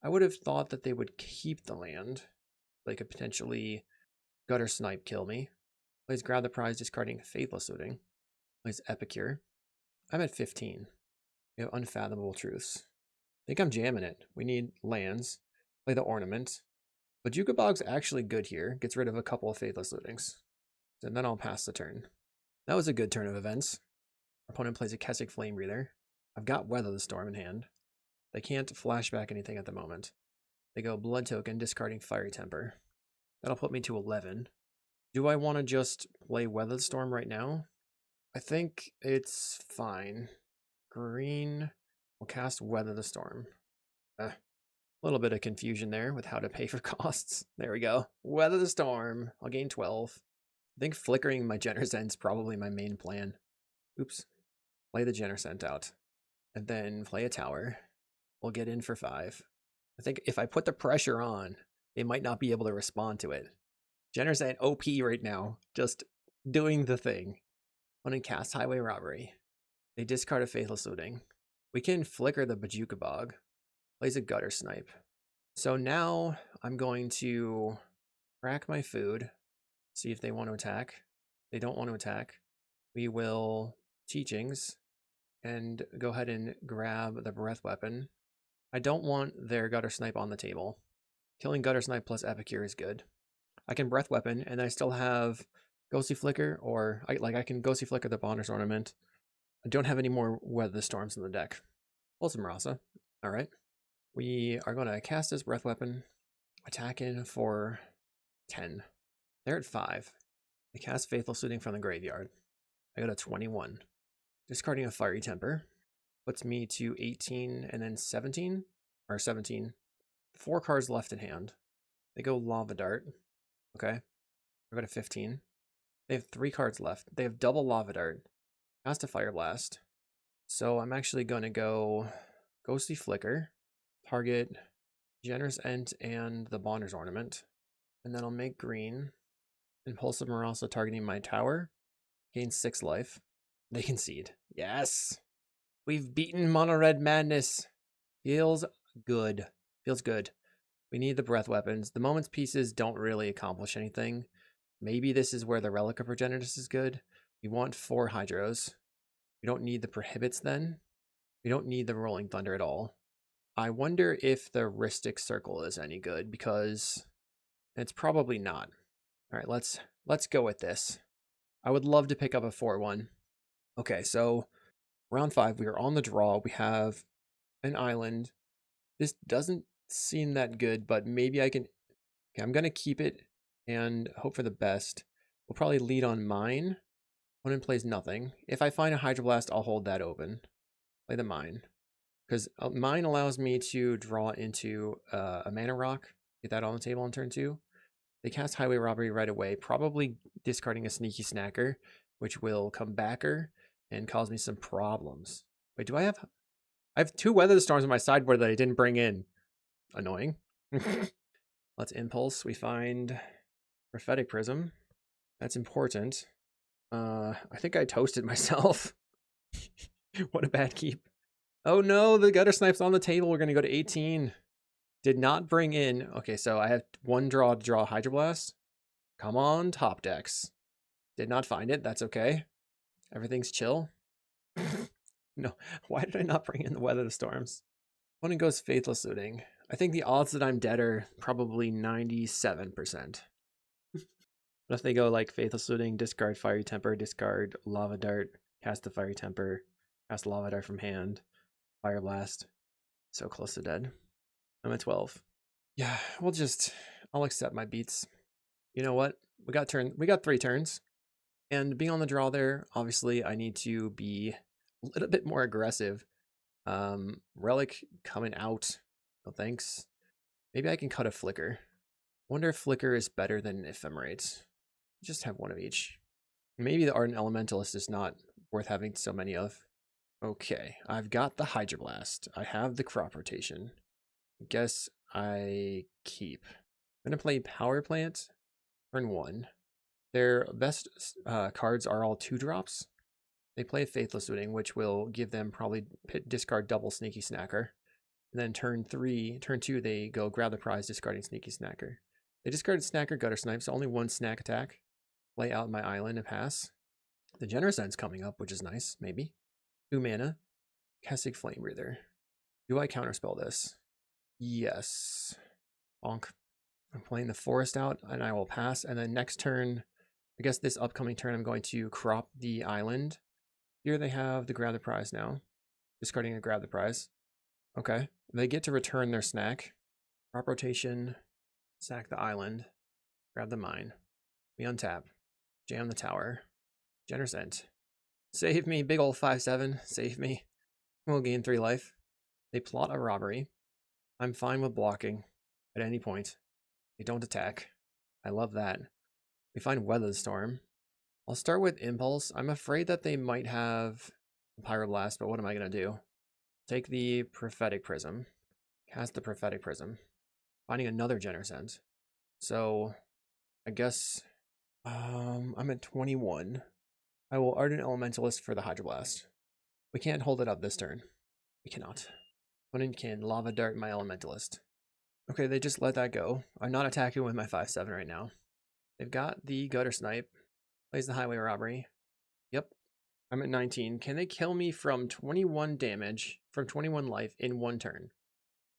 I would have thought that they would keep the land. They could potentially Gutter Snipe kill me. Plays Grab the Prize, discarding Faithless Looting. Plays Epicure. I'm at 15. We have Unfathomable Truths. I think I'm jamming it. We need lands. Play the Ornament. But Jukabog's actually good here. Gets rid of a couple of Faithless Lootings. And then I'll pass the turn. That was a good turn of events. Our opponent plays a Kessig Flame Breather. I've got Weather the Storm in hand. They can't flashback anything at the moment. They go Blood Token, discarding Fiery Temper. That'll put me to 11. Do I want to just play Weather the Storm right now? I think it's fine. Green. We'll cast Weather the Storm. A little bit of confusion there with how to pay for costs. There we go. Weather the Storm. I'll gain 12. I think flickering my Generous Ent's probably my main plan. Oops. Play the Generous Ent out. And then play a tower. We'll get in for 5. I think if I put the pressure on, they might not be able to respond to it. Generous Ent OP right now. Just doing the thing. Opponent cast Highway Robbery. They discard a Faithless Looting. We can flicker the Bajuka Bog. Plays a Gutter Snipe. So now I'm going to crack my food. See if they want to attack. They don't want to attack. We will Teachings and go ahead and grab the Breath Weapon. I don't want their Gutter Snipe on the table. Killing Gutter Snipe plus Epicure is good. I can Breath Weapon and I still have Ghostly Flicker, or I can Ghostly Flicker the Bonder's Ornament. I don't have any more Weather the Storms in the deck. Pulse of Marasa. Alright. We are going to cast this breath weapon, attack in for 10. They're at 5. I cast Faithful Soothing from the graveyard. I got a 21. Discarding a Fiery Temper puts me to 18 and then 17, or 17. 4 cards left in hand. They go Lava Dart. Okay. I got a 15. They have 3 cards left. They have double Lava Dart. Cast a Fire Blast. So I'm actually going to go Ghostly Flicker, target Generous Ent and the Bonder's Ornament, and then I'll make green. Impulsive Morasa targeting my tower. Gain 6 life. They concede. Yes! We've beaten Mono Red Madness. Feels good. Feels good. We need the breath weapons. The Moment's Pieces don't really accomplish anything. Maybe this is where the Relic of Progenitus is good. We want 4 Hydros. We don't need the Prohibits then. We don't need the Rolling Thunder at all. I wonder if the Rhystic Circle is any good, because it's probably not. All right, let's go with this. I would love to pick up a 4-1. Okay, so round 5, we are on the draw. We have an island. This doesn't seem that good, but maybe I can... Okay, I'm going to keep it and hope for the best. We'll probably lead on mine. Opponent plays nothing. If I find a Hydroblast, I'll hold that open. Play the mine. Because mine allows me to draw into a mana rock. Get that on the table on turn 2. They cast Highway Robbery right away, probably discarding a Sneaky Snacker, which will come backer and cause me some problems. Wait, do I have... I have 2 Weather the Storms on my sideboard that I didn't bring in. Annoying. Let's Impulse. We find Prophetic Prism. That's important. I think I toasted myself. What a bad keep. Oh no, the Gutter Snipe's on the table. We're going to go to 18. Did not bring in... Okay, so I have 1 draw to draw Hydroblast. Come on, top decks. Did not find it. That's okay. Everything's chill. No, why did I not bring in the Weather the Storms? Opponent goes Faithless Soothing. I think the odds that I'm dead are probably 97%. But if they go like Faithless Soothing, discard Fiery Temper, discard Lava Dart, cast the Fiery Temper, cast Lava Dart from hand, Fire Blast. So close to dead. I'm at 12. Yeah, I'll accept my beats. You know what? We got 3 turns. And being on the draw there, obviously I need to be a little bit more aggressive. Relic coming out. No thanks. Maybe I can cut a Flicker. Wonder if Flicker is better than Ephemerate. Just have 1 of each. Maybe the Ardent Elementalist is not worth having so many of. Okay, I've got the Hydroblast. I have the Crop Rotation. I guess I keep. I'm going to play Power Plant. Turn 1. Their best cards are all 2-drops. They play Faithless Soothing, which will give them probably discard double Sneaky Snacker. And then turn 2, they go Grab the Prize, discarding Sneaky Snacker. They discarded Snacker, Gutter Snipe, so only 1 snack attack. Play out my island and pass. The Generous Ent's coming up, which is nice, maybe. 2 mana. Kessig Flame Breather. Do I counterspell this? Yes. Bonk. I'm playing the Forest out, and I will pass. And then next turn, I guess this upcoming turn, I'm going to crop the island. Here they have the Grab the Prize now. Discarding a Grab the Prize. Okay. They get to return their snack. Crop Rotation. Sack the island. Grab the mine. We untap. Jam the tower. Generous Ent. Save me, big ol' 5/7. Save me. We'll gain 3 life. They plot a robbery. I'm fine with blocking at any point. They don't attack. I love that. We find Weather the Storm. I'll start with Impulse. I'm afraid that they might have a Pyroblast, but what am I going to do? Take the Prophetic Prism. Cast the Prophetic Prism. Finding another Generous Ent. So, I guess I'm at 21. I will Ardent Elementalist for the Hydroblast. We can't hold it up this turn. We cannot. Opponent can Lava Dart my Elementalist. Okay, they just let that go. I'm not attacking with my 5/7 right now. They've got the Gutter Snipe. Plays the Highway Robbery. Yep. I'm at 19. Can they kill me from 21 damage, from 21 life in 1 turn?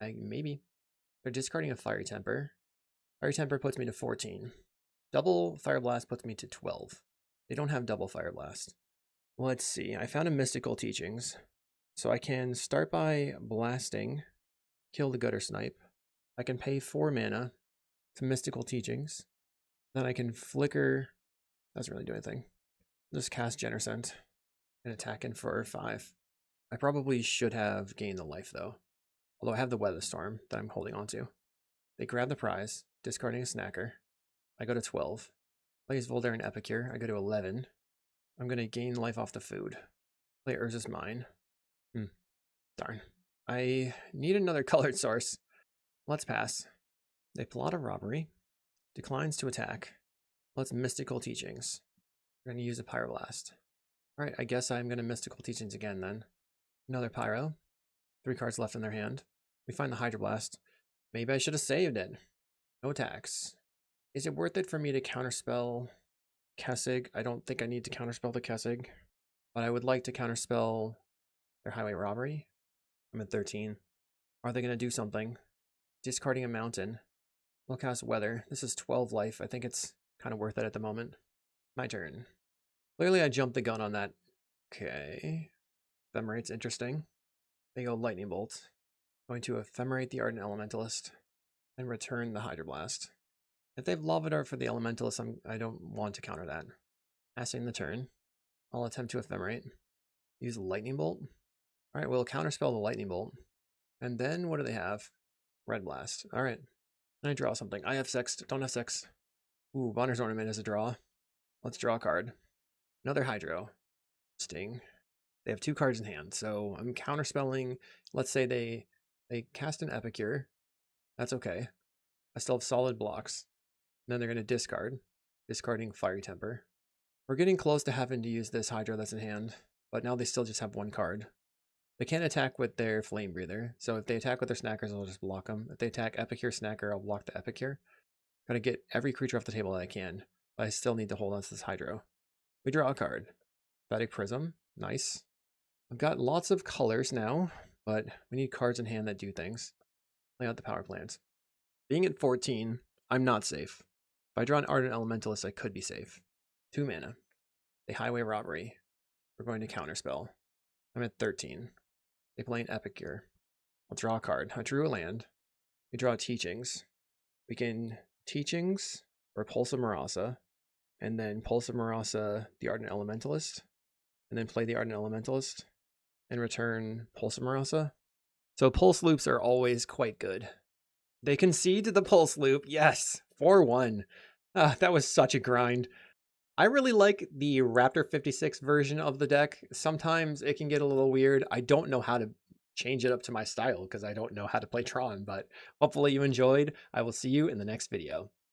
Maybe. They're discarding a Fiery Temper. Fiery Temper puts me to 14. Double Fire Blast puts me to 12. They don't have double Fire Blast. Let's see. I found a Mystical Teachings. So I can start by blasting, kill the Gutter Snipe. I can pay 4 mana to Mystical Teachings. Then I can flicker. Doesn't really do anything. Just cast Generous Ent and attack in for 5. I probably should have gained the life though. Although I have the Weatherstorm that I'm holding on to. They grab the prize, discarding a snacker. I go to 12. Plays Voldaren Epicure. I go to 11. I'm going to gain life off the food. Play Urza's Mine. Darn. I need another colored source. Let's pass. They plot a robbery. Declines to attack. Let's Mystical Teachings. We're going to use a Pyroblast. Alright, I guess I'm going to Mystical Teachings again then. Another Pyro. 3 cards left in their hand. We find the Hydroblast. Maybe I should have saved it. No attacks. Is it worth it for me to counterspell Kessig? I don't think I need to counterspell the Kessig. But I would like to counterspell their Highway Robbery. I'm at 13. Are they going to do something? Discarding a mountain. We'll cast Weather. This is 12 life. I think it's kind of worth it at the moment. My turn. Clearly I jumped the gun on that. Okay. Ephemerate's interesting. They go Lightning Bolt. Going to Ephemerate the Ardent Elementalist. And return the Hydroblast. If they've Lava Dart for the Elementalist, I don't want to counter that. Passing the turn. I'll attempt to Ephemerate. Use Lightning Bolt. Alright, we'll counterspell the Lightning Bolt. And then what do they have? Red Blast. Alright. And I draw something. I have Sexed. Don't have Sex. Ooh, Bonner's Ornament is a draw. Let's draw a card. Another Hydro. Sting. They have 2 cards in hand, so I'm counterspelling. Let's say they cast an Epicure. That's okay. I still have solid blocks. And then they're going to discard. Discarding Fiery Temper. We're getting close to having to use this Hydro that's in hand, but now they still just have 1 card. They can't attack with their Flame Breather, so if they attack with their Snackers, I'll just block them. If they attack Epicure Snacker, I'll block the Epicure. Gotta get every creature off the table that I can, but I still need to hold on to this Hydro. We draw a card. Emphatic Prism. Nice. I've got lots of colors now, but we need cards in hand that do things. Play out the Power Plant. Being at 14, I'm not safe. If I draw an Ardent Elementalist, I could be safe. 2 mana. They Highway Robbery. We're going to counterspell. I'm at 13. They play an Epicure. I'll draw a card. I drew a land. We draw Teachings. We can Teachings or Pulse of Marasa, and then Pulse of Marasa the Ardent Elementalist, and then play the Ardent Elementalist, and return Pulse of Marasa. So Pulse Loops are always quite good. They concede to the Pulse Loop. Yes, 4-1. That was such a grind. I really like the Raptor 56 version of the deck. Sometimes it can get a little weird. I don't know how to change it up to my style because I don't know how to play Tron, but hopefully you enjoyed. I will see you in the next video.